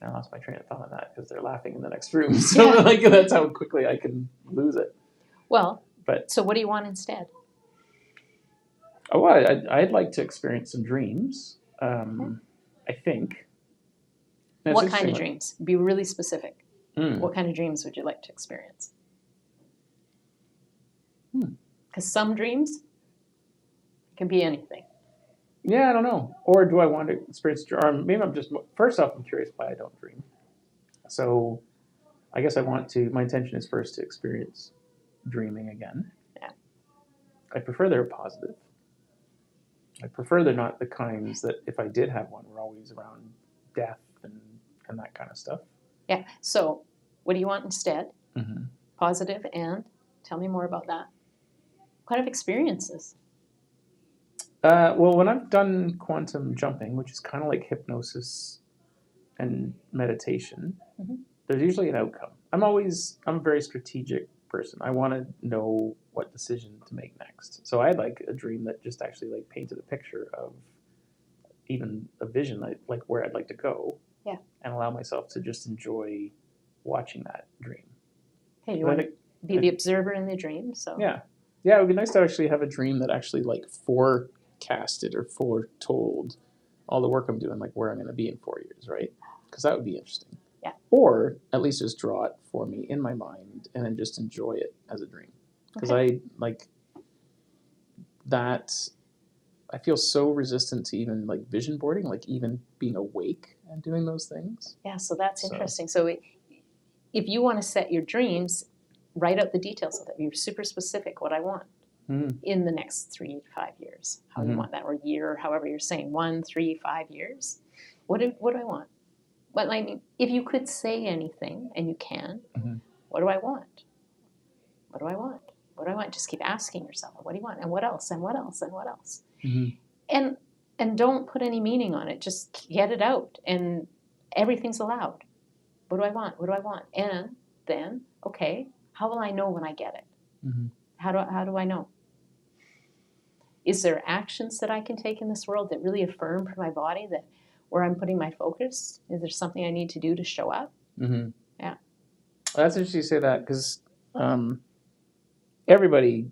I lost my train of thought on that because they're laughing in the next room. So like that's how quickly I can lose it. Well, so what do you want instead? Oh, I'd like to experience some dreams. I think. What kind of dreams? Be really specific. What kind of dreams would you like to experience? Because some dreams can be anything. Yeah, I don't know. Or do I want to experience? Or maybe I'm just, first off, I'm curious why I don't dream. So I guess my intention is first to experience dreaming again. Yeah. I prefer they're positive. I prefer they're not the kinds that if I did have one, were always around death and that kind of stuff. Yeah. So what do you want instead? Mm-hmm. Positive, and tell me more about that. What kind of experiences? Well, when I've done quantum jumping, which is kind of like hypnosis and meditation, there's usually an outcome. I'm a very strategic person. I want to know what decision to make next. So I had like a dream that just actually like painted a picture of even a vision, like where I'd like to go. Yeah. And allow myself to just enjoy watching that dream. Okay, you want to be the observer in the dream. So yeah, it would be nice to actually have a dream that actually like forecasted or foretold all the work I'm doing, like where I'm going to be in 4 years, right? Because that would be interesting. Yeah. Or at least just draw it for me in my mind and then just enjoy it as a dream. Because I like that. I feel so resistant to even like vision boarding, like even being awake and doing those things. Yeah, so that's interesting. So if you want to set your dreams, write out the details of it. Be super specific what I want in the next 3 to 5 years. How you want that, or year, or however you're saying, 1, 3, 5 years. What do I want? But I mean, if you could say anything, and you can, Mm-hmm. what do I want? What do I want? What do I want? Just keep asking yourself, what do you want? And what else? And what else? And what else? Mm-hmm. And don't put any meaning on it. Just get it out, and everything's allowed. What do I want? What do I want? And then, okay, how will I know when I get it? Mm-hmm. How do I know? Is there actions that I can take in this world that really affirm for my body that where I'm putting my focus? Is there something I need to do to show up? Mm-hmm. Yeah. That's interesting you say that, because everybody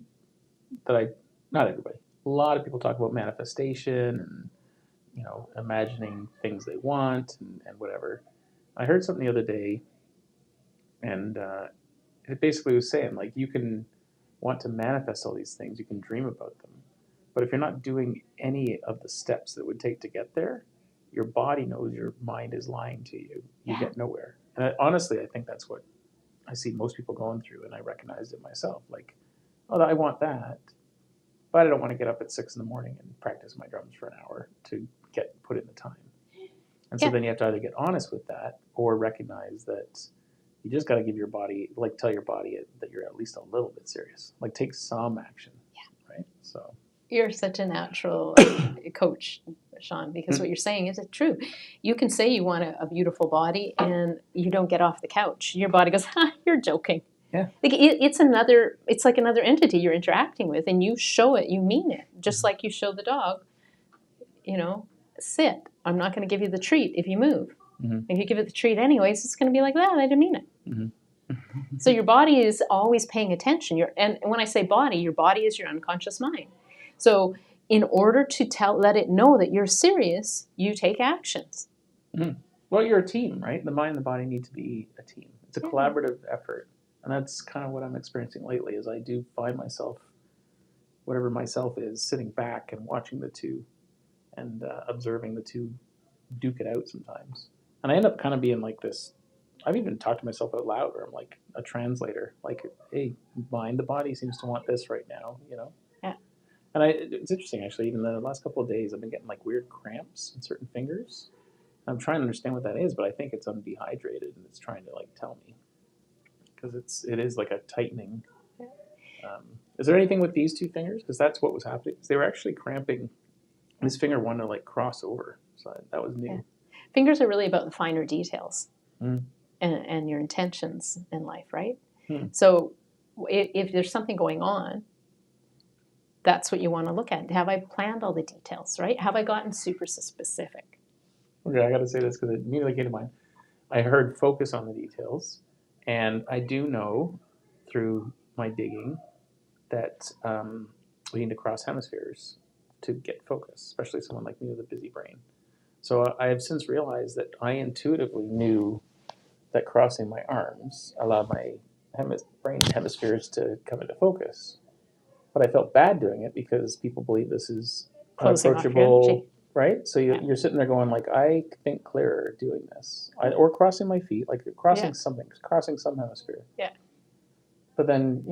not everybody, a lot of people talk about manifestation and, imagining things they want and whatever. I heard something the other day, and it basically was saying, like, you can want to manifest all these things, you can dream about them, but if you're not doing any of the steps that it would take to get there, your body knows your mind is lying to you. You Yeah. get nowhere. And honestly, I think that's what I see most people going through, and I recognized it myself. Like, oh, I want that, but I don't want to get up at 6 a.m. and practice my drums for an hour to put in the time. And so Yeah. then you have to either get honest with that or recognize that you just got to give your body, like, tell your body that you're at least a little bit serious. Like, take some action. Yeah. Right. So You're such a natural coach, Sean, because what you're saying is it true. You can say you want a beautiful body and you don't get off the couch. Your body goes, you're joking. Yeah. Like it's like another entity you're interacting with, and you show it, you mean it. Just like you show the dog, sit. I'm not going to give you the treat if you move. Mhm. If you give it the treat anyways, it's going to be like that. I didn't mean it. Mhm. So your body is always paying attention. And when I say body, your body is your unconscious mind. So in order to let it know that you're serious, you take actions. Well, you're a team, right? The mind and the body need to be a team. It's a collaborative effort. And that's kind of what I'm experiencing lately, is I do find myself, whatever myself is, sitting back and watching the two and observing the two duke it out sometimes. And I end up kind of being like this. I've even talked to myself out loud, where I'm like a translator. Like, hey, mind, the body seems to want this right now, Yeah. And it's interesting, actually. Even the last couple of days, I've been getting like weird cramps in certain fingers. I'm trying to understand what that is, but I think it's I'm dehydrated, and it's trying to like tell me, because it is like a tightening. Is there anything with these two fingers? Because that's what was happening. They were actually cramping. This finger wanted to like cross over, so that was new. Yeah. Fingers are really about the finer details Mm. and your intentions in life, right? Mm. So if there's something going on, that's what you want to look at. Have I planned all the details, right? Have I gotten super specific? Okay, I got to say this because it immediately came to mind. I heard focus on the details, and I do know through my digging that we need to cross hemispheres to get focus, especially someone like me with a busy brain. So I have since realized that I intuitively knew that crossing my arms allowed my brain hemispheres to come into focus. But I felt bad doing it because people believe this is Closing off your unapproachable, energy. right? So you're sitting there going like, I think clearer doing this, or crossing my feet, like crossing something, crossing some hemisphere. Yeah. But then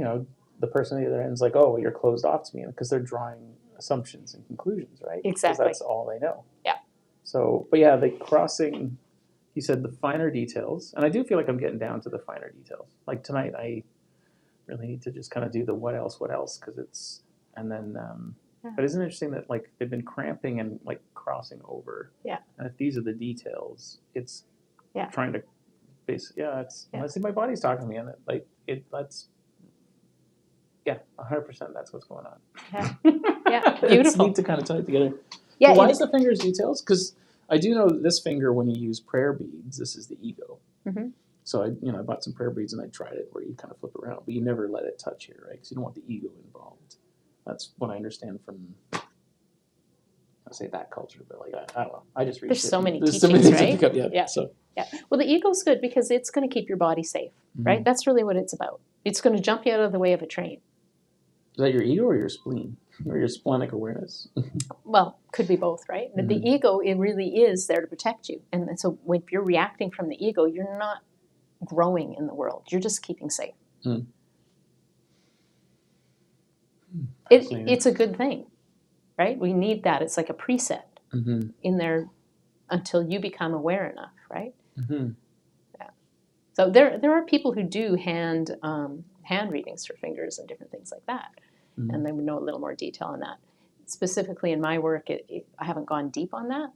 the person on the other end is like, oh, you're closed off to me, because they're drawing assumptions and conclusions, right? Exactly. Because that's all they know. Yeah. So, but yeah, the crossing. He said the finer details, and I do feel like I'm getting down to the finer details. Like tonight, I really need to just kind of do the what else, because it's, and then, but isn't it interesting that like they've been cramping and like crossing over? Yeah. And if these are the details, it's trying to I see my body's talking to me, and that's 100%. That's what's going on. Yeah. Yeah. Beautiful. It's neat to kind of tie it together. Yeah. But why is the fingers details? Because I do know this finger, when you use prayer beads, this is the ego. Mm-hmm. So I bought some prayer beads and I tried it, where you kind of flip around, but you never let it touch here, right? Because you don't want the ego involved. That's what I understand from, I say that culture, but like I don't know. I just read. There's so many There's teachings, so many things right? to pick up. Yeah. Yeah. So. Yeah. Well, the ego's good because it's going to keep your body safe, right? That's really what it's about. It's going to jump you out of the way of a train. Is that your ego or your spleen or your splenic awareness? Well, could be both, right? But the ego, it really is there to protect you. And so when you're reacting from the ego, you're not growing in the world. You're just keeping safe. It's a good thing, right? We need that. It's like a preset in there until you become aware enough, right? Mm-hmm. So there are people who do hand readings for fingers and different things like that, Mm-hmm. and they would know a little more detail on that. Specifically in my work, I haven't gone deep on that,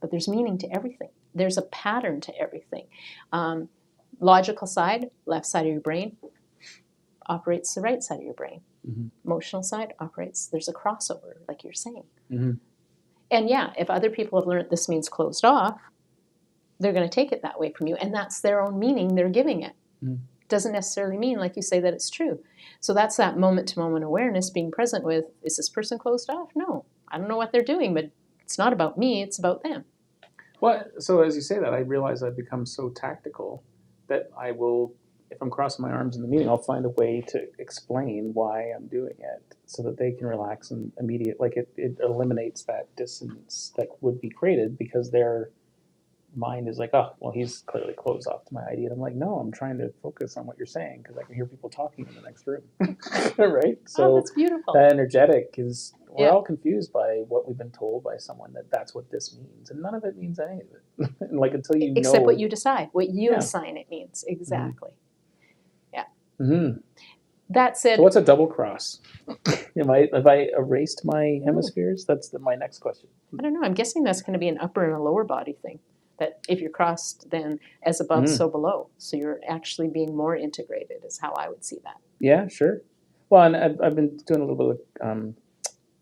but there's meaning to everything. There's a pattern to everything. Logical side, left side of your brain, operates the right side of your brain. Mm-hmm. Emotional side operates, there's a crossover, like you're saying. Mm-hmm. And yeah, if other people have learned this means closed off, they're going to take it that way from you. And that's their own meaning they're giving it. Mm-hmm. Doesn't necessarily mean, like you say, that it's true. So that's that moment-to-moment awareness, being present with, is this person closed off? No. I don't know what they're doing, but it's not about me, it's about them. Well, so as you say that, I realize I've become so tactical that I will, if I'm crossing my arms in the meeting, I'll find a way to explain why I'm doing it so that they can relax and it eliminates that dissonance that would be created because their mind is like, oh, well, he's clearly closed off to my idea. And I'm like, no, I'm trying to focus on what you're saying because I can hear people talking in the next room. Right? So that's beautiful. that energetic is, we're Yeah. all confused by what we've been told by someone that's what this means. And none of it means any of it. And like until you Except know. what you decide, what you Yeah. assign it means. Exactly. Mm-hmm. That said, So what's a double cross? Have I erased my hemispheres? That's my next question. I don't know, I'm guessing that's going to be an upper and a lower body thing. That if you're crossed, then as above, so below. So you're actually being more integrated is how I would see that. Yeah, sure. Well, and I've been doing a little bit of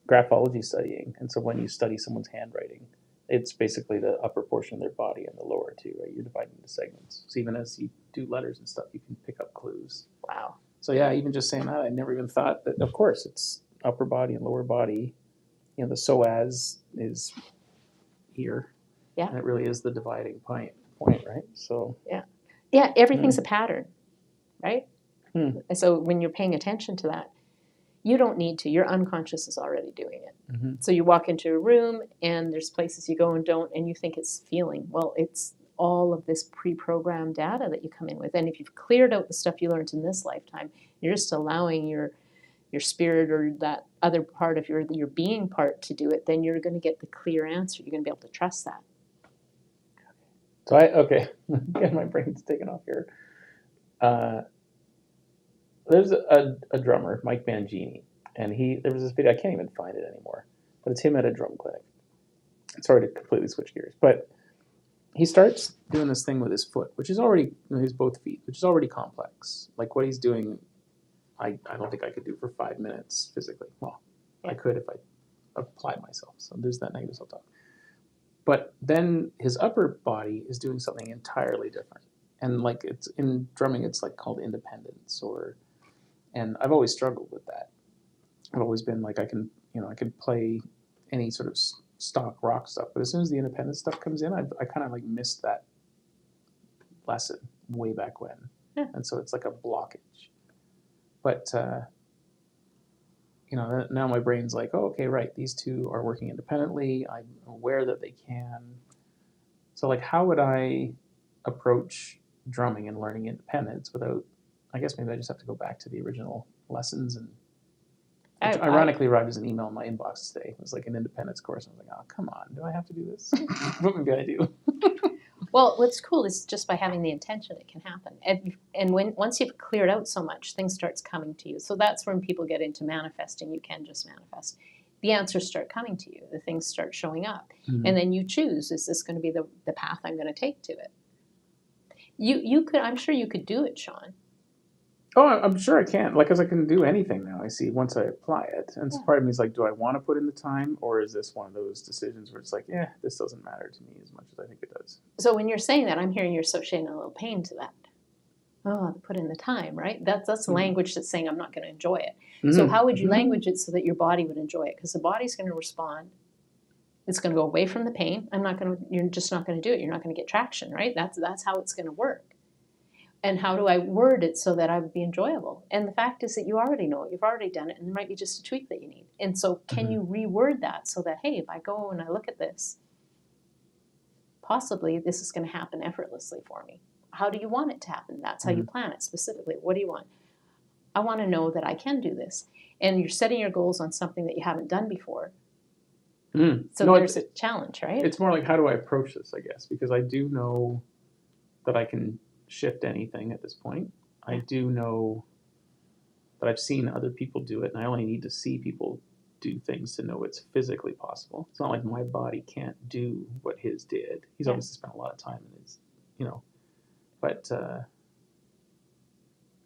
graphology studying. And so when you study someone's handwriting, it's basically the upper portion of their body and the lower too, right? You're dividing into segments. So even as you do letters and stuff, you can pick up clues. Wow. So yeah, even just saying that, I never even thought that, of course, it's upper body and lower body. You know, the psoas is here. Yeah. And it really is the dividing point, right? So. Yeah, everything's a pattern, right? Hmm. And so when you're paying attention to that, you don't need to. Your unconscious is already doing it. Mm-hmm. So you walk into a room and there's places you go and don't, and you think it's feeling. Well, it's all of this pre-programmed data that you come in with. And if you've cleared out the stuff you learned in this lifetime, you're just allowing your spirit or that other part of your being part to do it, then you're going to get the clear answer. You're going to be able to trust that. So again, my brain's taken off here. There's a drummer, Mike Mangini, and there was this video, I can't even find it anymore, but it's him at a drum clinic. Sorry to completely switch gears, but he starts doing this thing with his foot, which is already, his both feet, which is already complex. Like what he's doing, I don't think I could do for 5 minutes physically. Well, I could if I applied myself. So there's that negative self-talk. But then his upper body is doing something entirely different. And like it's in drumming, it's like called independence and I've always struggled with that. I've always been like, I can play any sort of stock rock stuff, but as soon as the independent stuff comes in, I kind of like missed that lesson way back when. Yeah. And so it's like a blockage. But, now my brain's like, oh, okay, right. These two are working independently. I'm aware that they can. So like, how would I approach drumming and learning independence without, I guess maybe I just have to go back to the original lessons and which ironically arrived as an email in my inbox today. It was like an independence course. I was like, oh, come on. Do I have to do this? But maybe I do. Well, what's cool is just by having the intention, it can happen. And once you've cleared out so much, things starts coming to you. So that's when people get into manifesting. You can just manifest. The answers start coming to you. The things start showing up. Mm-hmm. And then you choose, is this going to be the path I'm going to take to it? You could, I'm sure you could do it, Sean. Oh, I'm sure I can. Like, because I can do anything now, I see, once I apply it. And part of me is like, do I want to put in the time? Or is this one of those decisions where it's like, yeah, this doesn't matter to me as much as I think it does? So when you're saying that, I'm hearing you're associating a little pain to that. Oh, put in the time, right? That's language that's saying I'm not going to enjoy it. Mm-hmm. So how would you language it so that your body would enjoy it? Because the body's going to respond. It's going to go away from the pain. You're just not going to do it. You're not going to get traction, right? That's how it's going to work. And how do I word it so that I would be enjoyable? And the fact is that you already know it. You've already done it. And there might be just a tweak that you need. And so can you reword that so that, hey, if I go and I look at this, possibly this is going to happen effortlessly for me. How do you want it to happen? That's how you plan it specifically. What do you want? I want to know that I can do this. And you're setting your goals on something that you haven't done before. So there's a challenge, right? It's more like, how do I approach this, I guess? Because I do know that I can shift anything at this point. I Yeah. do know that I've seen other people do it, and I only need to see people do things to know it's physically possible. It's not like my body can't do what his did. He's Yeah. obviously spent a lot of time in his, but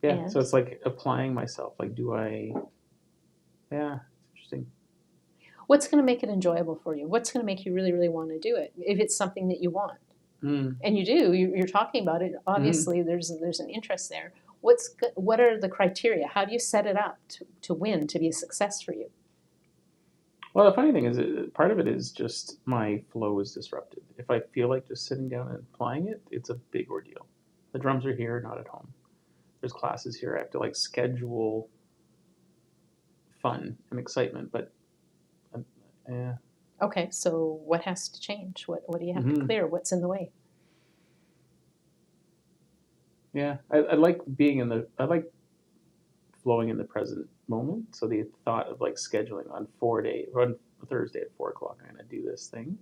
yeah. And So it's like applying myself. Like, do I? Yeah, it's interesting. what's going to make it enjoyable for you? What's going to make you really, really want to do it? If it's something that you want, Mm. and you do, you're talking about it. Obviously, there's an interest there. What are the criteria? How do you set it up to win, to be a success for you? Well, the funny thing is, part of it is just my flow is disrupted. If I feel like just sitting down and applying it, it's a big ordeal. The drums are here, not at home. There's classes here. I have to like schedule fun and excitement, but yeah. Okay, so what has to change? What do you have to clear? What's in the way? Yeah, I like being I like flowing in the present moment. So the thought of like scheduling on on Thursday at 4 o'clock, I'm going to do this thing.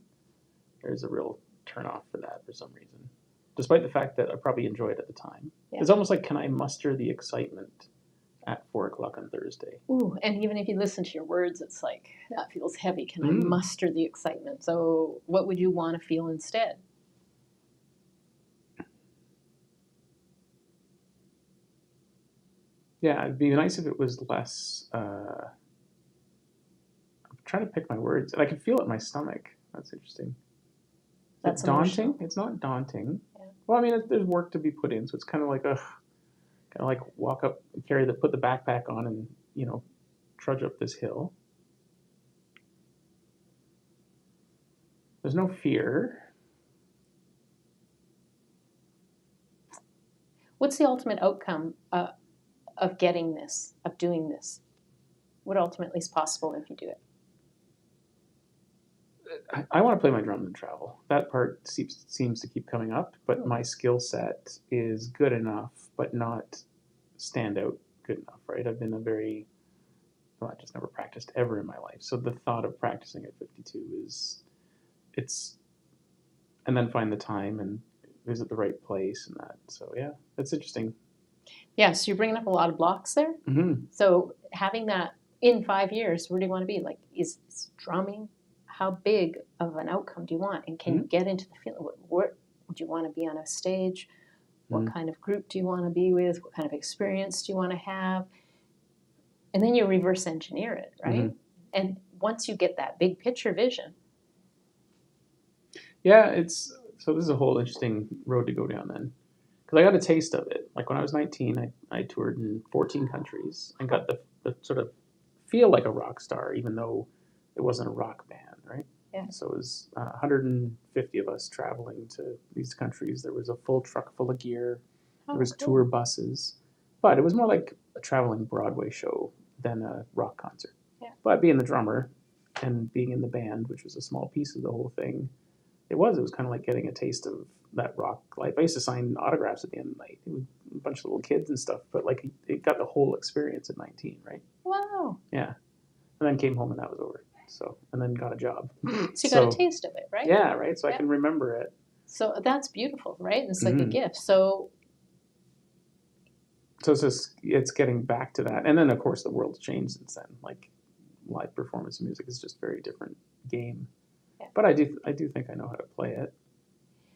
There's a real turn off for that for some reason, despite the fact that I probably enjoy it at the time. Yeah. It's almost like, can I muster the excitement at 4 o'clock on Thursday? Ooh, and even if you listen to your words, it's like, that feels heavy. Can I muster the excitement? So what would you want to feel instead? Yeah, it'd be nice if it was less. I'm trying to pick my words, and I can feel it in my stomach. That's interesting. That's It's daunting. emotional. It's not daunting. Yeah. Well, I mean, there's work to be put in, so it's kind of like walk up, put the backpack on, and trudge up this hill. There's no fear. What's the ultimate outcome of getting this, of doing this? What ultimately is possible if you do it? I want to play my drums and travel. That part seems to keep coming up, but my skill set is good enough, but not stand out good enough, right? I've been I just never practiced ever in my life. So the thought of practicing at 52 and then find the time and visit the right place and that. So yeah, that's interesting. Yeah, so you're bringing up a lot of blocks there. Mm-hmm. So having that in 5 years, where do you want to be? Like, is drumming? How big of an outcome do you want? And can you get into the feeling? What would you want to be on a stage? What kind of group do you want to be with? What kind of experience do you want to have? And then you reverse engineer it, right? And once you get that big picture vision. Yeah, so this is a whole interesting road to go down then. Because I got a taste of it. Like when I was 19, I toured in 14 countries and got the sort of feel like a rock star, even though it wasn't a rock band, right? Yeah. So it was 150 of us traveling to these countries. There was a full truck full of gear. There was tour buses. But it was more like a traveling Broadway show than a rock concert. Yeah. But being the drummer and being in the band, which was a small piece of the whole thing, it was kind of like getting a taste of that rock life. I used to sign autographs at the end of the night. It was a bunch of little kids and stuff, but like it got the whole experience at 19, right? Wow. Yeah. And then came home and that was over. So, and then got a job. So you got a taste of it, right? Yeah, right. So I can remember it. So that's beautiful, right? It's like a gift. So it's getting back to that. And then of course the world's changed since then. Like live performance music is just a very different game. Yeah. But I do think I know how to play it.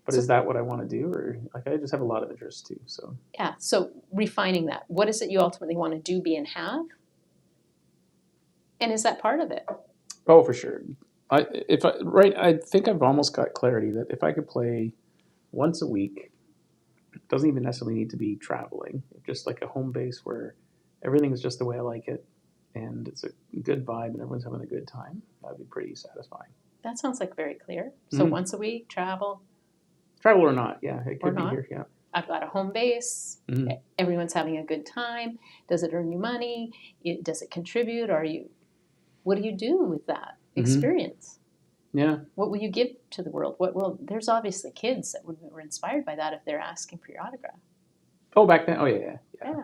But is that what I want to do, or like I just have a lot of interest too? So yeah. So refining that, what is it you ultimately want to do, be, and have? And is that part of it? Oh, for sure. I think I've almost got clarity that if I could play once a week, it doesn't even necessarily need to be traveling. Just like a home base where everything is just the way I like it, and it's a good vibe, and everyone's having a good time. That'd be pretty satisfying. That sounds like very clear. So once a week, travel. Travel or not, yeah, it could be here, yeah. I've got a home base. Everyone's having a good time. Does it earn you money? Does it contribute? What do you do with that experience? Yeah. What will you give to the world? There's obviously kids that were inspired by that if they're asking for your autograph. Oh, back then? Oh, yeah.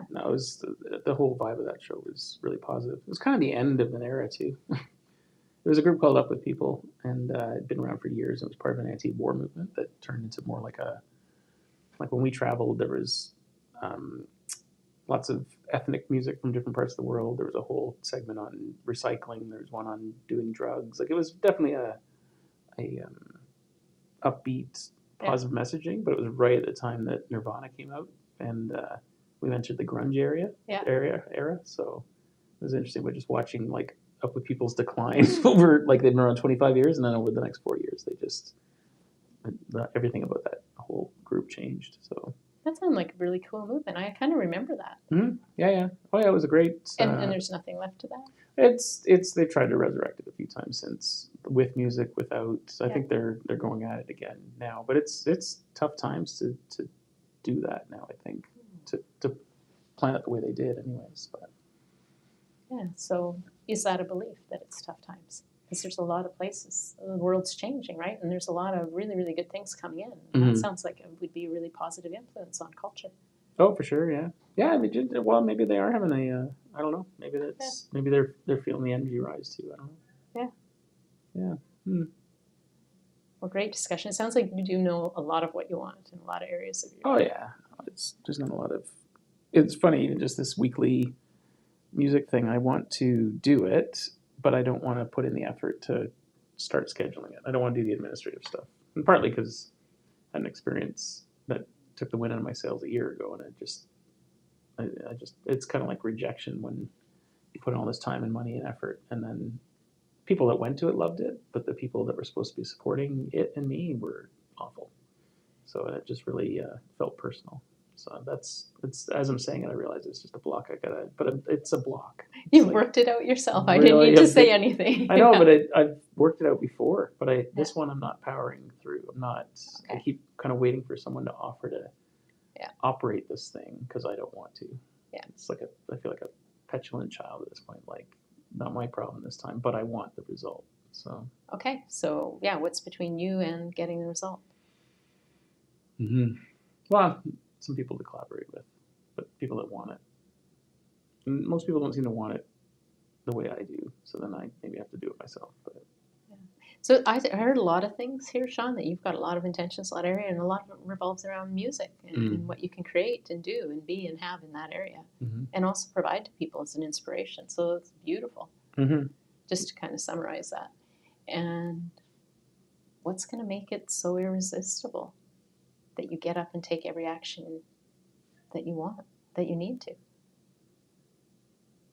No, it was the whole vibe of that show was really positive. It was kind of the end of an era, too. There was a group called Up With People, and it'd been around for years. It was part of an anti-war movement that turned into more like a like when we traveled, there was lots of ethnic music from different parts of the world. There was a whole segment on recycling. There was one on doing drugs. Like it was definitely a upbeat, positive messaging, but it was right at the time that Nirvana came out, and we entered the grunge era. So it was interesting. We're just watching like up with people's decline over like they've been around 25 years, and then over the next 4 years, they just everything about that whole group changed. So That sounds like a really cool movement. I kind of remember that. yeah. Oh yeah, it was a great. And there's nothing left to that. It's they've tried to resurrect it a few times since, with music, without. I think they're going at it again now, but it's tough times to do that now. I think to plan it the way they did, anyways. But yeah, so is that a belief that it's tough times? Because there's a lot of places, the world's changing, right? And there's a lot of really, really good things coming in. And that sounds like it would be a really positive influence on culture. Oh, for sure, yeah. Yeah, well, maybe they are having I don't know. Maybe maybe they're feeling the energy rise too. I don't know. Yeah. Well, great discussion. It sounds like you do know a lot of what you want in a lot of areas of your life. Oh yeah, there's not a lot of. It's funny, even just this weekly music thing. I want to do it, but I don't want to put in the effort to start scheduling it. I don't want to do the administrative stuff, and partly because I had an experience that took the wind out of my sails a year ago, and I just it's kind of like rejection when you put in all this time and money and effort, and then people that went to it loved it, but the people that were supposed to be supporting it and me were awful. So it just really felt personal. So it's as I'm saying it, I realize it's just a block. But it's a block. You've worked it out yourself. I didn't need to say anything. I know, but I've worked it out before. But this one I'm not powering through. I'm not. Okay. I keep kind of waiting for someone to offer to operate this thing because I don't want to. Yeah, it's like I feel like a petulant child at this point. Like, not my problem this time, but I want the result. So okay, so yeah, what's between you and getting the result? Well, some people to collaborate with, but people that want it. And most people don't seem to want it the way I do, so then I maybe have to do it myself. But so I heard a lot of things here, Sean, that you've got a lot of intentions, a lot of area, and a lot of it revolves around music and what you can create and do and be and have in that area, and also provide to people as an inspiration. So it's beautiful. Just to kind of summarize that. And what's going to make it so irresistible that you get up and take every action that you want, that you need to?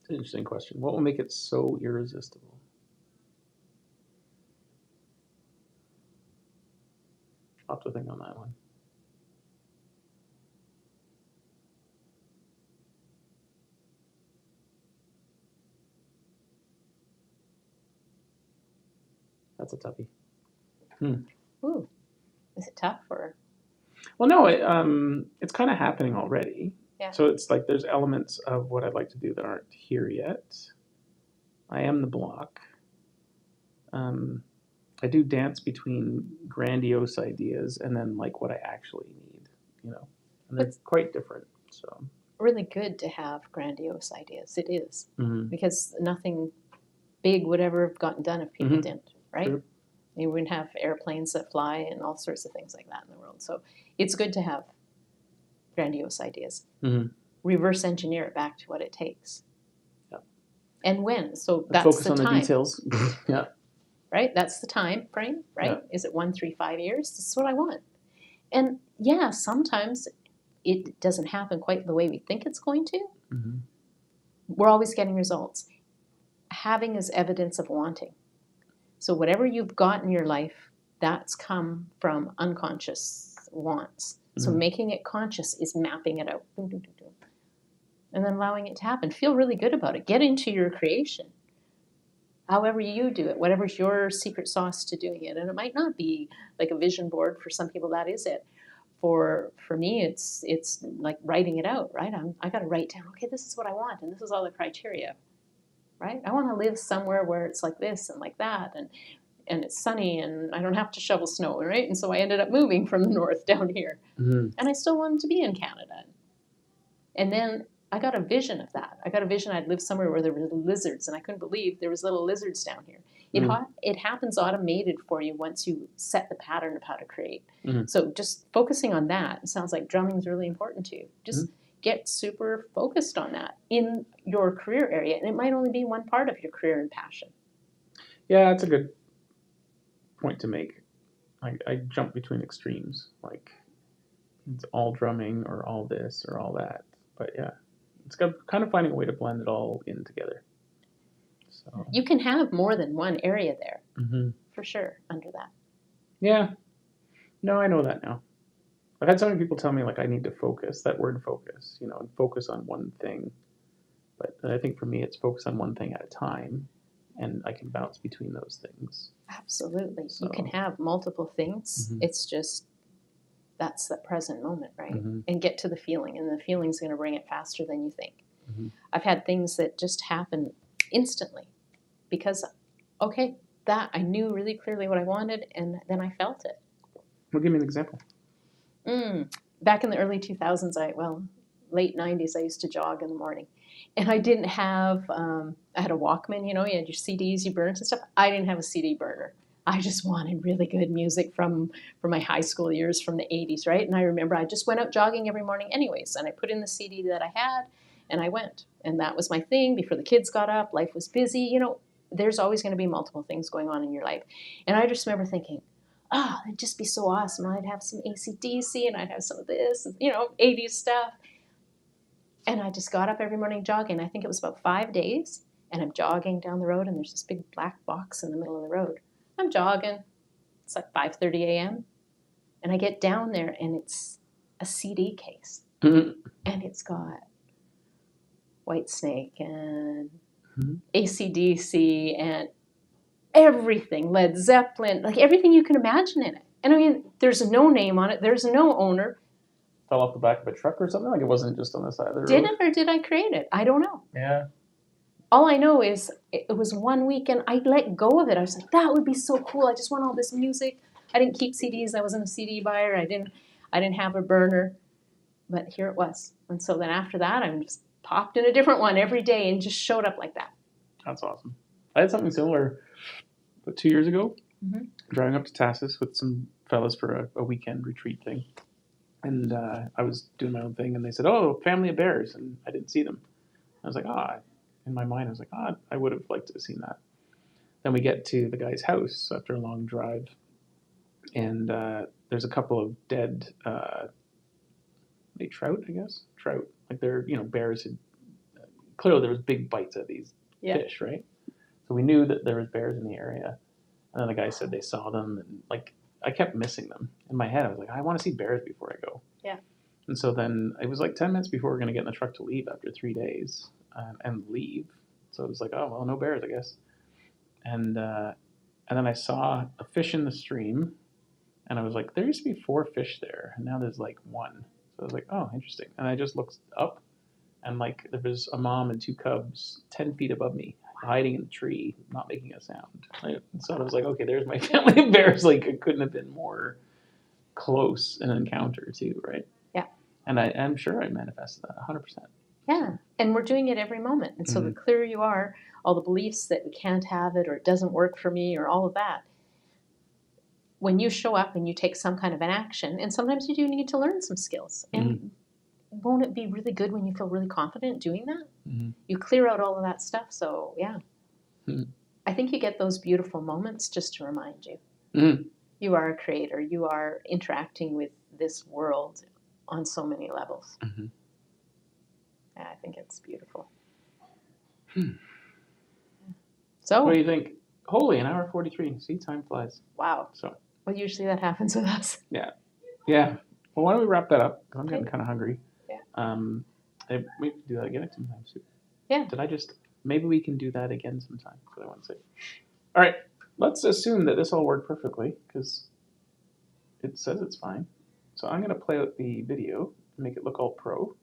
It's an interesting question. What will make it so irresistible? I'll have to think on that one. That's a toughie. Ooh, is it tough or? Well, no, it's kind of happening already. Yeah. So it's like there's elements of what I'd like to do that aren't here yet. I am the block. I do dance between grandiose ideas and then like what I actually need, and they're quite different. So really good to have grandiose ideas. It is because nothing big would ever have gotten done if people didn't, right? True. You wouldn't have airplanes that fly and all sorts of things like that in the world. So it's good to have grandiose ideas. Reverse engineer it back to what it takes. Yeah. And when. So that's focus the on time. The details. Yeah. Right? That's the time frame, right? Yeah. Is it 1, 3, 5 years? This is what I want. And yeah, sometimes it doesn't happen quite the way we think it's going to. We're always getting results. Having is evidence of wanting. So whatever you've got in your life, that's come from unconscious wants. So making it conscious is mapping it out. And then allowing it to happen. Feel really good about it. Get into your creation. However you do it, whatever's your secret sauce to doing it. And it might not be like a vision board. For some people, that is it. For me, it's like writing it out, right? I got to write down, okay, this is what I want, and this is all the criteria, right? I want to live somewhere where it's like this and like that, and it's sunny, and I don't have to shovel snow, right? And so I ended up moving from the north down here. And I still wanted to be in Canada. And then I got a vision of that. I got a vision I'd live somewhere where there were lizards, and I couldn't believe there was little lizards down here. It happens automated for you once you set the pattern of how to create. Mhm. So just focusing on that, it sounds like drumming is really important to you. Just get super focused on that in your career area. And it might only be one part of your career and passion. Yeah, that's a good point to make. I jump between extremes, like it's all drumming or all this or all that. But yeah, it's kind of finding a way to blend it all in together. So You can have more than one area there, mm-hmm. for sure, under that. Yeah, no, I know that now. I've had so many people tell me like I need to focus. That word focus, and focus on one thing. But I think for me, it's focus on one thing at a time, and I can bounce between those things. Absolutely. So, you can have multiple things. Mm-hmm. It's just that's the present moment, right? Mm-hmm. And get to the feeling, and the feeling's going to bring it faster than you think. Mm-hmm. I've had things that just happen instantly because, okay, that I knew really clearly what I wanted, and then I felt it. Well, give me an example. Back in the early 2000s, late 90s, I used to jog in the morning. And I didn't have, I had a Walkman, you had your CDs you burned and stuff. I didn't have a CD burner. I just wanted really good music from my high school years, from the 80s, right? And I remember I just went out jogging every morning anyways, and I put in the CD that I had, and I went. And that was my thing before the kids got up. Life was busy. There's always going to be multiple things going on in your life. And I just remember thinking, it'd just be so awesome. I'd have some AC/DC, and I'd have some of this, 80s stuff. And I just got up every morning jogging. I think it was about 5 days, and I'm jogging down the road, and there's this big black box in the middle of the road. I'm jogging. It's like 5:30 a.m. And I get down there, and it's a CD case. Mm-hmm. And it's got Whitesnake and AC/DC and everything, Led Zeppelin, like everything you can imagine in it. And I mean, there's no name on it. There's no owner. Fell off the back of a truck or something? Like it wasn't just on the side of the road? Did it or did I create it? I don't know. Yeah. All I know is it was one weekend. I let go of it. I was like, that would be so cool. I just want all this music. I didn't keep CDs. I wasn't a CD buyer. I didn't have a burner. But here it was. And so then after that, I just popped in a different one every day and just showed up like that. That's awesome. I had something similar 2 years ago, driving up to Tassus with some fellas for a weekend retreat thing. And I was doing my own thing, and they said, family of bears, and I didn't see them. I was like, in my mind, I was like, I would have liked to have seen that. Then we get to the guy's house after a long drive, and there's a couple of dead trout, I guess? Trout. Like they're, bears had, clearly there was big bites of these fish, right? So we knew that there was bears in the area. And then the guy said they saw them, and like, I kept missing them. In my head, I was like, I want to see bears before I go. Yeah. And so then it was like 10 minutes before we were going to get in the truck to leave after 3 days and leave. So it was like, no bears, I guess. And then I saw a fish in the stream, and I was like, there used to be 4 fish there, and now there's like 1. So I was like, oh, interesting. And I just looked up, and like there was a mom and 2 cubs 10 feet above me, hiding in the tree, not making a sound. So I was like, okay, there's my family of bears. Like it couldn't have been more close an encounter too, right? Yeah. And I'm sure I manifested that 100%. Yeah, and we're doing it every moment. And so the clearer you are, all the beliefs that we can't have it or it doesn't work for me or all of that, when you show up and you take some kind of an action, and sometimes you do need to learn some skills. And won't it be really good when you feel really confident doing that? You clear out all of that stuff. So, yeah. I think you get those beautiful moments just to remind you. You are a creator. You are interacting with this world on so many levels. Yeah, I think it's beautiful. So, what do you think? Holy, an hour 43. See, time flies. Wow. So, well, usually that happens with us. Yeah. Well, why don't we wrap that up? Because I'm getting kind of hungry. Yeah. We can do that again sometime soon. Yeah. Maybe we can do that again sometime. That's what I want to say. All right. Let's assume that this all worked perfectly because it says it's fine. So I'm going to play out the video and make it look all pro.